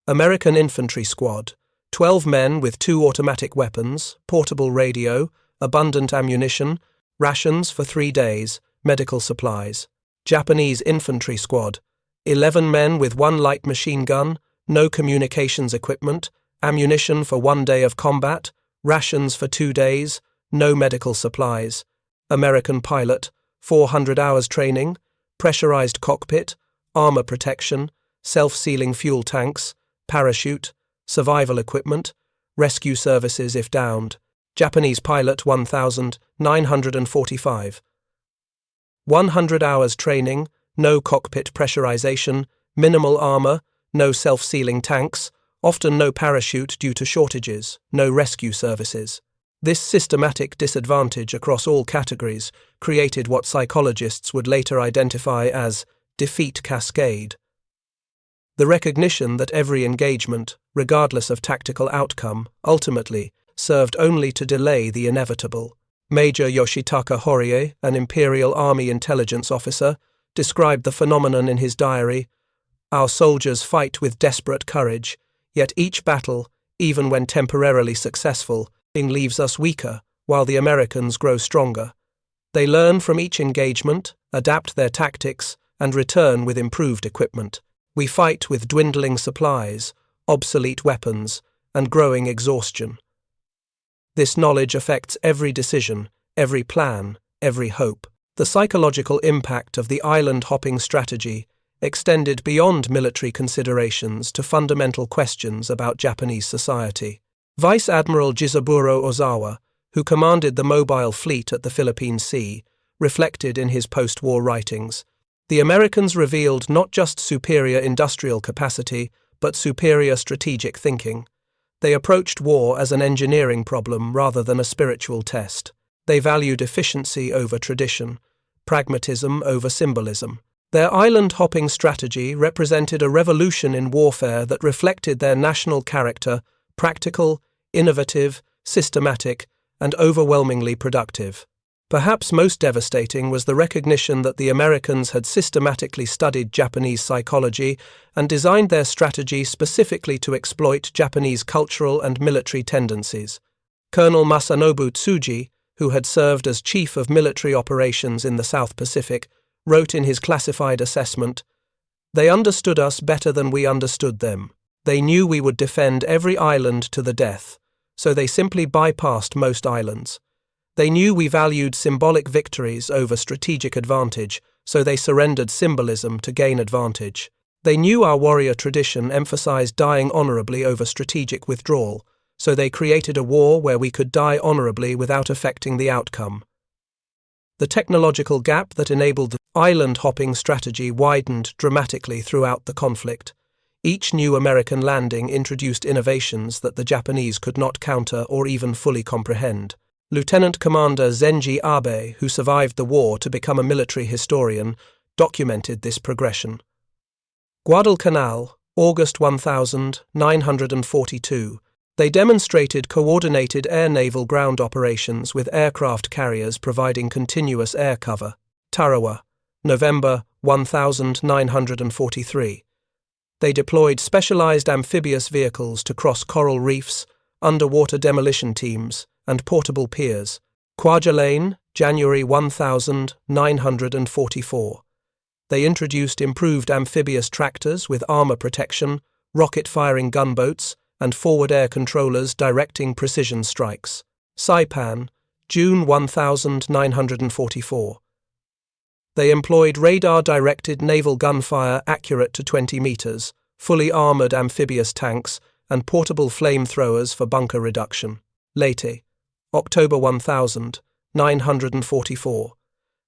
American infantry squad, 12 men with 2 automatic weapons, portable radio, abundant ammunition, rations for 3 days, medical supplies. Japanese infantry squad, 11 men with 1 light machine gun, no communications equipment, ammunition for 1 day of combat, rations for 2 days, no medical supplies. American pilot, 400 hours training, pressurized cockpit, armor protection, self-sealing fuel tanks, parachute, survival equipment, rescue services if downed. Japanese pilot 1945. 100 hours training, no cockpit pressurization, minimal armor, no self-sealing tanks, often no parachute due to shortages, no rescue services. This systematic disadvantage across all categories created what psychologists would later identify as defeat cascade. The recognition that every engagement, regardless of tactical outcome, ultimately served only to delay the inevitable. Major Yoshitaka Horie, an Imperial Army intelligence officer, described the phenomenon in his diary. Our soldiers fight with desperate courage, yet each battle, even when temporarily successful, leaves us weaker, while the Americans grow stronger. They learn from each engagement, adapt their tactics, and return with improved equipment. We fight with dwindling supplies, obsolete weapons, and growing exhaustion. This knowledge affects every decision, every plan, every hope. The psychological impact of the island-hopping strategy extended beyond military considerations to fundamental questions about Japanese society. Vice Admiral Jizaburo Ozawa, who commanded the mobile fleet at the Philippine Sea, reflected in his post-war writings, "The Americans revealed not just superior industrial capacity, but superior strategic thinking. They approached war as an engineering problem rather than a spiritual test. They valued efficiency over tradition, pragmatism over symbolism. Their island-hopping strategy represented a revolution in warfare that reflected their national character, practical, innovative, systematic, and overwhelmingly productive." Perhaps most devastating was the recognition that the Americans had systematically studied Japanese psychology and designed their strategy specifically to exploit Japanese cultural and military tendencies. Colonel Masanobu Tsuji, who had served as Chief of Military Operations in the South Pacific, wrote in his classified assessment, "They understood us better than we understood them. They knew we would defend every island to the death, so they simply bypassed most islands. They knew we valued symbolic victories over strategic advantage, so they surrendered symbolism to gain advantage. They knew our warrior tradition emphasized dying honorably over strategic withdrawal, so they created a war where we could die honorably without affecting the outcome." The technological gap that enabled the island-hopping strategy widened dramatically throughout the conflict. Each new American landing introduced innovations that the Japanese could not counter or even fully comprehend. Lieutenant Commander Zenji Abe, who survived the war to become a military historian, documented this progression. Guadalcanal, August 1942. They demonstrated coordinated air-naval ground operations with aircraft carriers providing continuous air cover. Tarawa, November 1943. They deployed specialized amphibious vehicles to cross coral reefs, underwater demolition teams, and portable piers. Kwajalein, January 1944. They introduced improved amphibious tractors with armor protection, rocket-firing gunboats, and forward air controllers directing precision strikes. Saipan, June 1944. They employed radar-directed naval gunfire accurate to 20 meters, fully armored amphibious tanks, and portable flamethrowers for bunker reduction. Leyte, October 1944.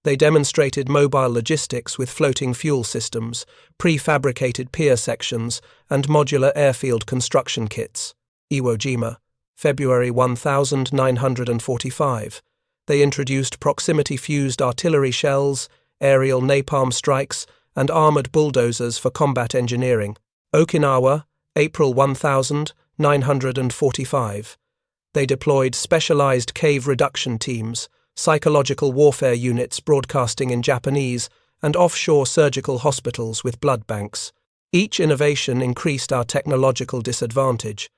They demonstrated mobile logistics with floating fuel systems, prefabricated pier sections, and modular airfield construction kits. Iwo Jima, February 1945. They introduced proximity-fused artillery shells, aerial napalm strikes, and armored bulldozers for combat engineering. Okinawa, April 1945. They deployed specialized cave reduction teams, psychological warfare units broadcasting in Japanese, and offshore surgical hospitals with blood banks. Each innovation increased our technological disadvantage.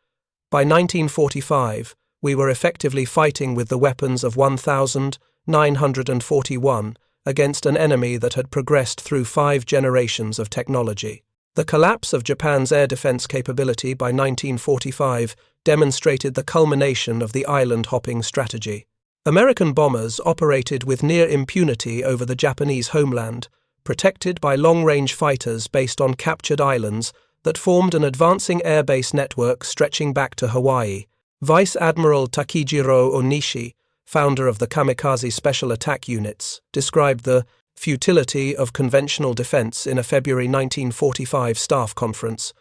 By 1945, we were effectively fighting with the weapons of 1941 against an enemy that had progressed through 5 generations of technology. The collapse of Japan's air defense capability by 1945 demonstrated the culmination of the island-hopping strategy. American bombers operated with near impunity over the Japanese homeland, protected by long-range fighters based on captured islands that formed an advancing airbase network stretching back to Hawaii. Vice Admiral Takejiro Onishi, founder of the Kamikaze Special Attack Units, described the futility of conventional defense in a February 1945 staff conference.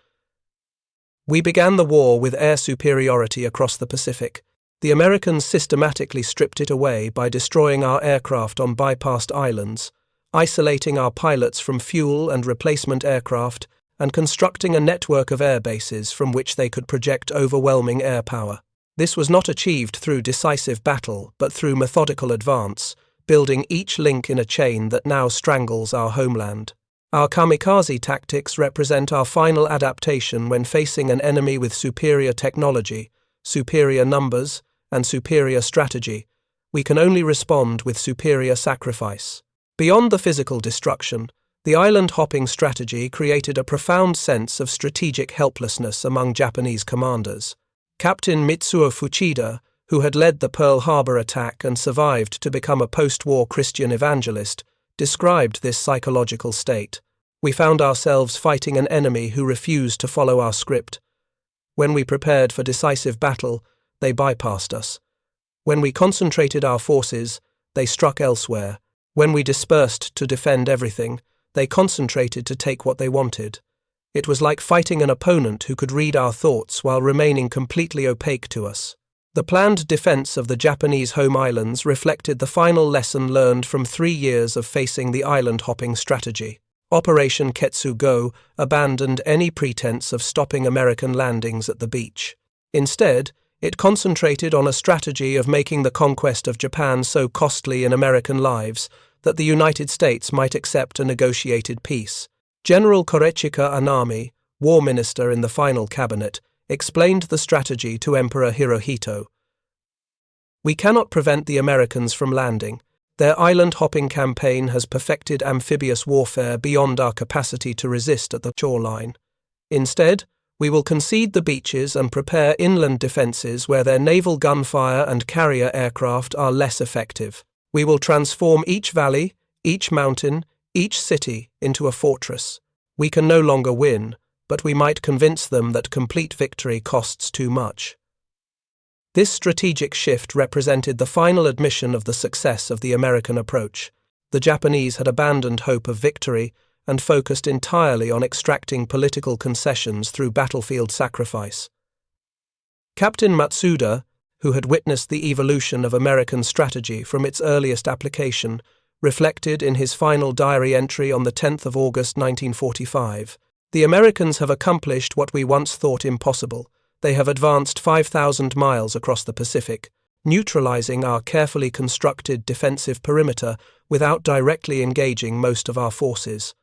"We began the war with air superiority across the Pacific. The Americans systematically stripped it away by destroying our aircraft on bypassed islands, isolating our pilots from fuel and replacement aircraft, and constructing a network of air bases from which they could project overwhelming air power. This was not achieved through decisive battle, but through methodical advance, building each link in a chain that now strangles our homeland. Our kamikaze tactics represent our final adaptation when facing an enemy with superior technology, superior numbers, and superior strategy. We can only respond with superior sacrifice." Beyond the physical destruction, the island-hopping strategy created a profound sense of strategic helplessness among Japanese commanders. Captain Mitsuo Fuchida, who had led the Pearl Harbor attack and survived to become a post-war Christian evangelist, described this psychological state. We found ourselves fighting an enemy who refused to follow our script. When we prepared for decisive battle, they bypassed us. When we concentrated our forces, they struck elsewhere. When we dispersed to defend everything, they concentrated to take what they wanted. It was like fighting an opponent who could read our thoughts while remaining completely opaque to us. The planned defense of the Japanese home islands reflected the final lesson learned from 3 years of facing the island-hopping strategy. Operation Ketsu-Go abandoned any pretense of stopping American landings at the beach. Instead, it concentrated on a strategy of making the conquest of Japan so costly in American lives that the United States might accept a negotiated peace. General Korechika Anami, war minister in the final cabinet, explained the strategy to Emperor Hirohito. "We cannot prevent the Americans from landing. Their island-hopping campaign has perfected amphibious warfare beyond our capacity to resist at the shoreline. Instead, we will concede the beaches and prepare inland defenses where their naval gunfire and carrier aircraft are less effective. We will transform each valley, each mountain, each city into a fortress. We can no longer win, but we might convince them that complete victory costs too much." This strategic shift represented the final admission of the success of the American approach. The Japanese had abandoned hope of victory and focused entirely on extracting political concessions through battlefield sacrifice. Captain Matsuda, who had witnessed the evolution of American strategy from its earliest application, reflected in his final diary entry on the 10th of August 1945, "The Americans have accomplished what we once thought impossible. They have advanced 5,000 miles across the Pacific, neutralizing our carefully constructed defensive perimeter without directly engaging most of our forces.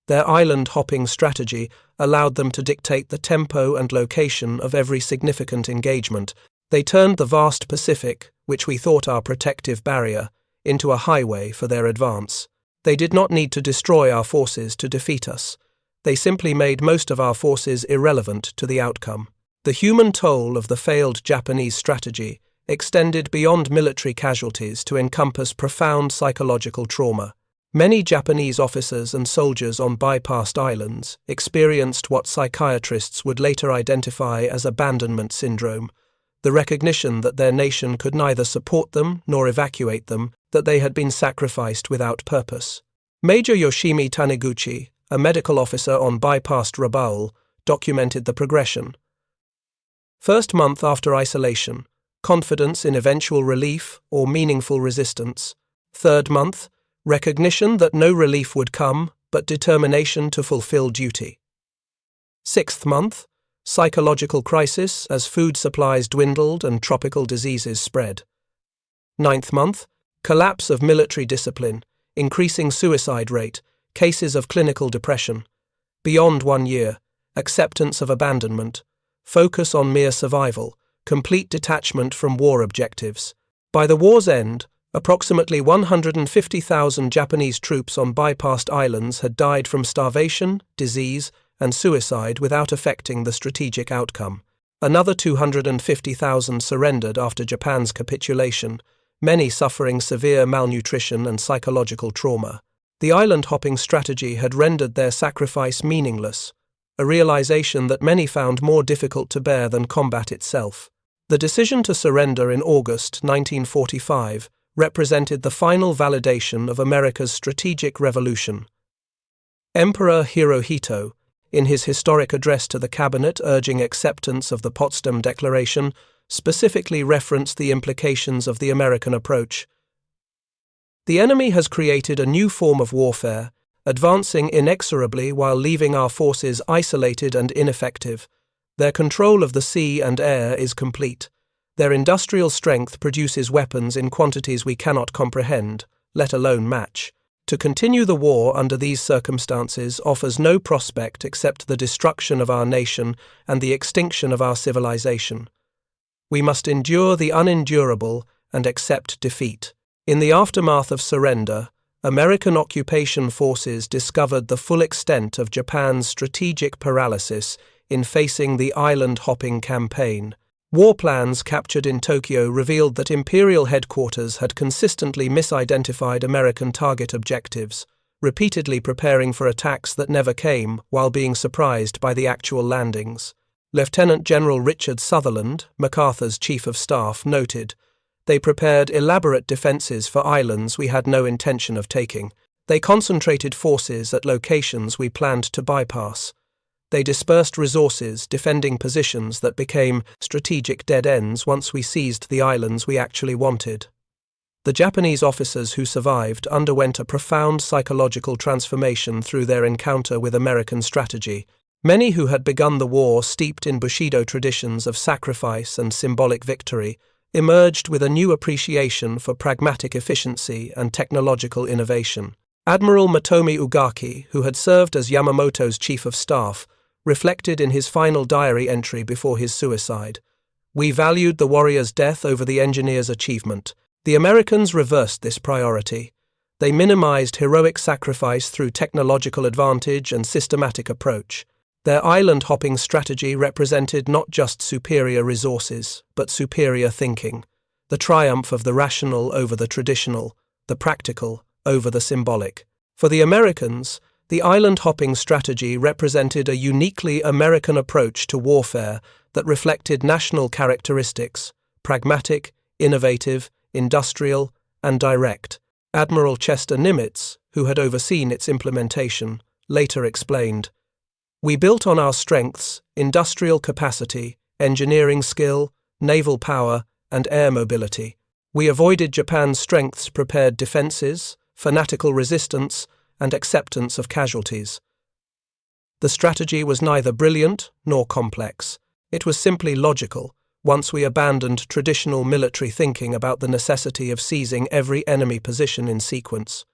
Their island-hopping strategy allowed them to dictate the tempo and location of every significant engagement. They turned the vast Pacific, which we thought our protective barrier, into a highway for their advance. They did not need to destroy our forces to defeat us. They simply made most of our forces irrelevant to the outcome." The human toll of the failed Japanese strategy extended beyond military casualties to encompass profound psychological trauma. Many Japanese officers and soldiers on bypassed islands experienced what psychiatrists would later identify as abandonment syndrome, the recognition that their nation could neither support them nor evacuate them, that they had been sacrificed without purpose. Major Yoshimi Taniguchi, a medical officer on bypassed Rabaul, documented the progression. First month after isolation, confidence in eventual relief or meaningful resistance. Third month, recognition that no relief would come, but determination to fulfill duty. Sixth month, psychological crisis as food supplies dwindled and tropical diseases spread. Ninth month, collapse of military discipline, increasing suicide rate, cases of clinical depression. Beyond 1 year, acceptance of abandonment, focus on mere survival, complete detachment from war objectives. By the war's end, approximately 150,000 Japanese troops on bypassed islands had died from starvation, disease, and suicide without affecting the strategic outcome. Another 250,000 surrendered after Japan's capitulation, many suffering severe malnutrition and psychological trauma. The island-hopping strategy had rendered their sacrifice meaningless, a realization that many found more difficult to bear than combat itself. The decision to surrender in August 1945 represented the final validation of America's strategic revolution. Emperor Hirohito, in his historic address to the cabinet urging acceptance of the Potsdam Declaration, specifically referenced the implications of the American approach. "The enemy has created a new form of warfare, advancing inexorably while leaving our forces isolated and ineffective. Their control of the sea and air is complete. Their industrial strength produces weapons in quantities we cannot comprehend, let alone match. To continue the war under these circumstances offers no prospect except the destruction of our nation and the extinction of our civilization. We must endure the unendurable and accept defeat." In the aftermath of surrender, American occupation forces discovered the full extent of Japan's strategic paralysis in facing the island-hopping campaign. War plans captured in Tokyo revealed that Imperial Headquarters had consistently misidentified American target objectives, repeatedly preparing for attacks that never came while being surprised by the actual landings. Lieutenant General Richard Sutherland, MacArthur's chief of staff, noted, "They prepared elaborate defenses for islands we had no intention of taking. They concentrated forces at locations we planned to bypass. They dispersed resources, defending positions that became strategic dead ends once we seized the islands we actually wanted." The Japanese officers who survived underwent a profound psychological transformation through their encounter with American strategy. Many who had begun the war steeped in Bushido traditions of sacrifice and symbolic victory emerged with a new appreciation for pragmatic efficiency and technological innovation. Admiral Motomi Ugaki, who had served as Yamamoto's chief of staff, reflected in his final diary entry before his suicide, "We valued the warrior's death over the engineer's achievement. The Americans reversed this priority. They minimized heroic sacrifice through technological advantage and systematic approach. Their island-hopping strategy represented not just superior resources, but superior thinking, the triumph of the rational over the traditional, the practical over the symbolic. For the Americans, the island-hopping strategy represented a uniquely American approach to warfare that reflected national characteristics, pragmatic, innovative, industrial, and direct." Admiral Chester Nimitz, who had overseen its implementation, later explained, "We built on our strengths, industrial capacity, engineering skill, naval power, and air mobility. We avoided Japan's strengths, prepared defenses, fanatical resistance, and acceptance of casualties." The strategy was neither brilliant nor complex. It was simply logical, once we abandoned traditional military thinking about the necessity of seizing every enemy position in sequence.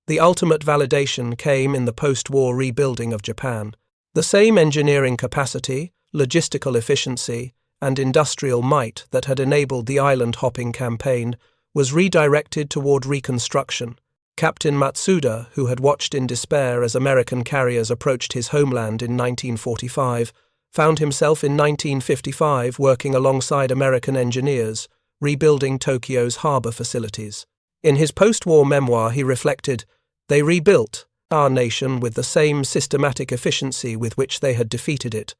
The ultimate validation came in the post-war rebuilding of Japan. The same engineering capacity, logistical efficiency, and industrial might that had enabled the island-hopping campaign was redirected toward reconstruction. Captain Matsuda, who had watched in despair as American carriers approached his homeland in 1945, found himself in 1955 working alongside American engineers, rebuilding Tokyo's harbor facilities. In his post-war memoir, he reflected, "They rebuilt our nation with the same systematic efficiency with which they had defeated it.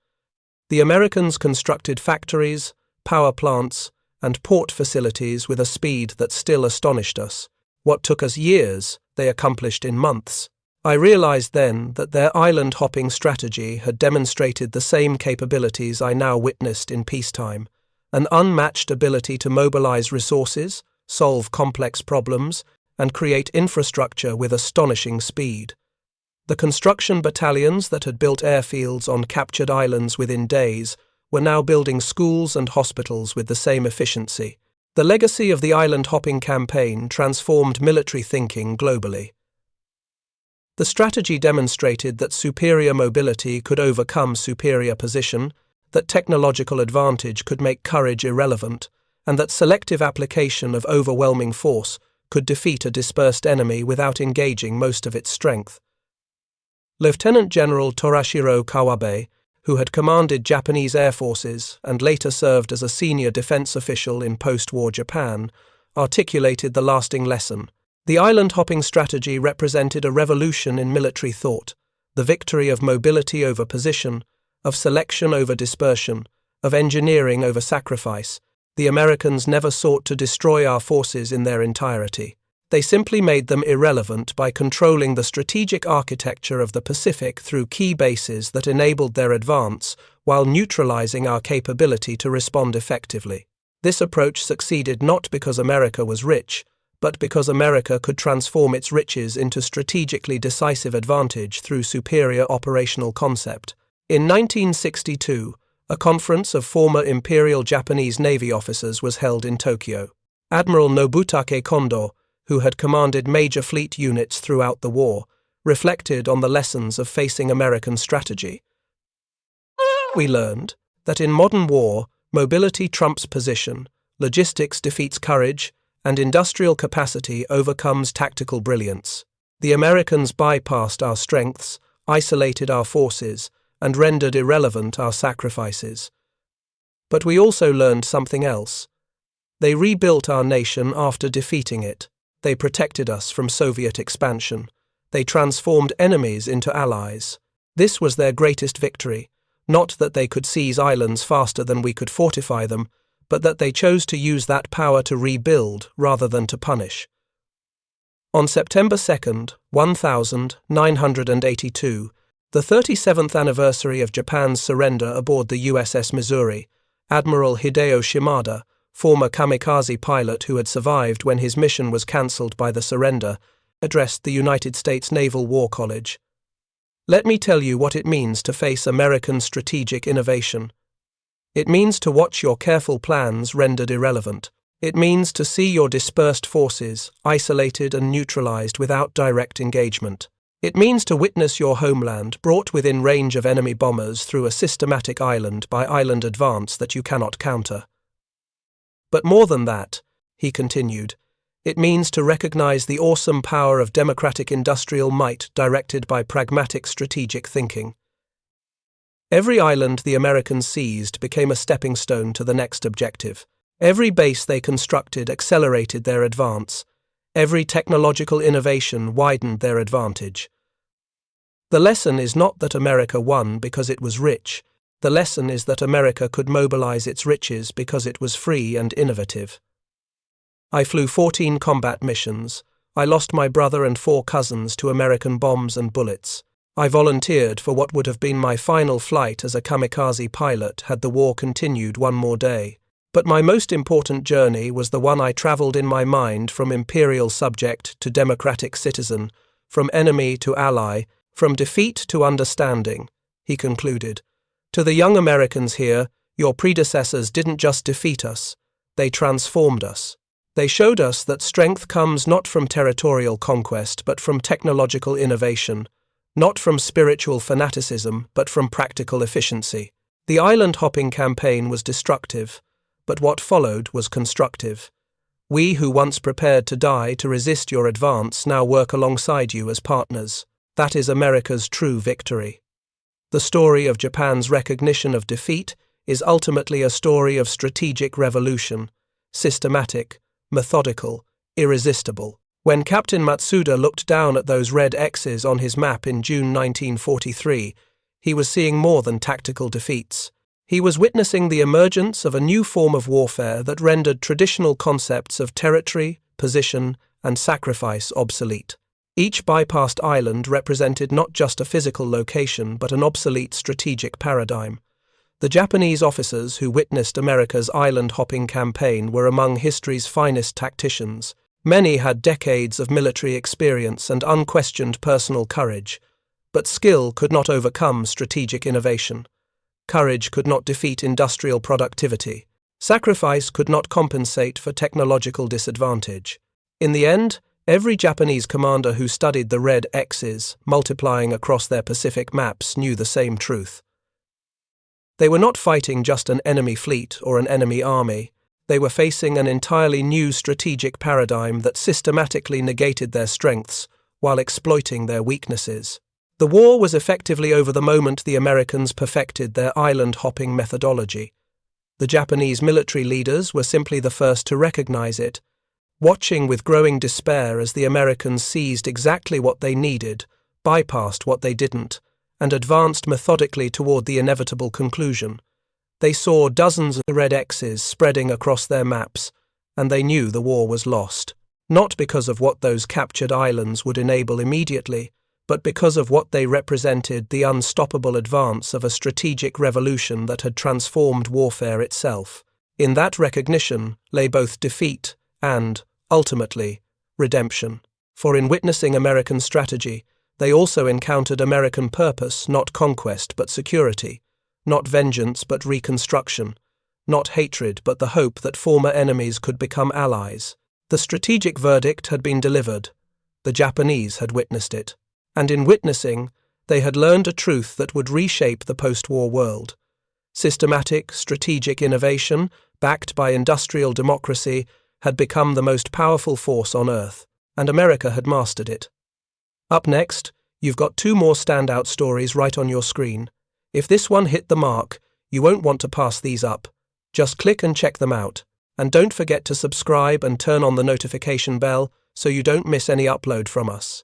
The Americans constructed factories, power plants, and port facilities with a speed that still astonished us. What took us years, they accomplished in months. I realized then that their island-hopping strategy had demonstrated the same capabilities I now witnessed in peacetime, an unmatched ability to mobilize resources, solve complex problems, and create infrastructure with astonishing speed. The construction battalions that had built airfields on captured islands within days were now building schools and hospitals with the same efficiency. The legacy of the island-hopping campaign transformed military thinking globally. The strategy demonstrated that superior mobility could overcome superior position, that technological advantage could make courage irrelevant, and that selective application of overwhelming force could defeat a dispersed enemy without engaging most of its strength. Lieutenant General Torashiro Kawabe, who had commanded Japanese air forces and later served as a senior defense official in post-war Japan, articulated the lasting lesson. The island-hopping strategy represented a revolution in military thought, the victory of mobility over position, of selection over dispersion, of engineering over sacrifice. The Americans never sought to destroy our forces in their entirety. They simply made them irrelevant by controlling the strategic architecture of the Pacific through key bases that enabled their advance while neutralizing our capability to respond effectively. This approach succeeded not because America was rich, but because America could transform its riches into strategically decisive advantage through superior operational concept. In 1962, a conference of former Imperial Japanese Navy officers was held in Tokyo. Admiral Nobutake Kondo, who had commanded major fleet units throughout the war, reflected on the lessons of facing American strategy. We learned that in modern war, mobility trumps position, logistics defeats courage, and industrial capacity overcomes tactical brilliance. The Americans bypassed our strengths, isolated our forces, and rendered irrelevant our sacrifices. But we also learned something else. They rebuilt our nation after defeating it. They protected us from Soviet expansion. They transformed enemies into allies. This was their greatest victory, not that they could seize islands faster than we could fortify them, but that they chose to use that power to rebuild rather than to punish. On September 2nd, 1982, the 37th anniversary of Japan's surrender aboard the USS Missouri, Admiral Hideo Shimada, former kamikaze pilot who had survived when his mission was cancelled by the surrender, addressed the United States Naval War College. "Let me tell you what it means to face American strategic innovation. It means to watch your careful plans rendered irrelevant. It means to see your dispersed forces isolated and neutralized without direct engagement. It means to witness your homeland brought within range of enemy bombers through a systematic island-by-island advance that you cannot counter. But more than that," he continued, "it means to recognize the awesome power of democratic industrial might directed by pragmatic strategic thinking. Every island the Americans seized became a stepping stone to the next objective. Every base they constructed accelerated their advance. Every technological innovation widened their advantage. The lesson is not that America won because it was rich. The lesson is that America could mobilize its riches because it was free and innovative. I flew 14 combat missions. I lost my brother and 4 cousins to American bombs and bullets. I volunteered for what would have been my final flight as a kamikaze pilot had the war continued one more day. But my most important journey was the one I traveled in my mind from imperial subject to democratic citizen, from enemy to ally, from defeat to understanding," he concluded. "To the young Americans here, your predecessors didn't just defeat us, they transformed us. They showed us that strength comes not from territorial conquest but from technological innovation, not from spiritual fanaticism but from practical efficiency. The island-hopping campaign was destructive, but what followed was constructive. We who once prepared to die to resist your advance now work alongside you as partners. That is America's true victory. The story of Japan's recognition of defeat is ultimately a story of strategic revolution, systematic, methodical, irresistible. When Captain Matsuda looked down at those red X's on his map in June 1943, he was seeing more than tactical defeats. He was witnessing the emergence of a new form of warfare that rendered traditional concepts of territory, position, and sacrifice obsolete. Each bypassed island represented not just a physical location but an obsolete strategic paradigm. The Japanese officers who witnessed America's island-hopping campaign were among history's finest tacticians. Many had decades of military experience and unquestioned personal courage, but skill could not overcome strategic innovation. Courage could not defeat industrial productivity. Sacrifice could not compensate for technological disadvantage. In the end, every Japanese commander who studied the red X's multiplying across their Pacific maps knew the same truth. They were not fighting just an enemy fleet or an enemy army. They were facing an entirely new strategic paradigm that systematically negated their strengths while exploiting their weaknesses. The war was effectively over the moment the Americans perfected their island-hopping methodology. The Japanese military leaders were simply the first to recognize it, watching with growing despair as the Americans seized exactly what they needed, bypassed what they didn't, and advanced methodically toward the inevitable conclusion. They saw dozens of red X's spreading across their maps, and they knew the war was lost, not because of what those captured islands would enable immediately, but because of what they represented, the unstoppable advance of a strategic revolution that had transformed warfare itself. In that recognition lay both defeat and, ultimately, redemption. For in witnessing American strategy, they also encountered American purpose, not conquest but security, not vengeance but reconstruction, not hatred but the hope that former enemies could become allies. The strategic verdict had been delivered. The Japanese had witnessed it. And in witnessing, they had learned a truth that would reshape the post-war world. Systematic, strategic innovation, backed by industrial democracy, had become the most powerful force on Earth, and America had mastered it. Up next, you've got 2 more standout stories right on your screen. If this one hit the mark, you won't want to pass these up. Just click and check them out. And don't forget to subscribe and turn on the notification bell so you don't miss any upload from us.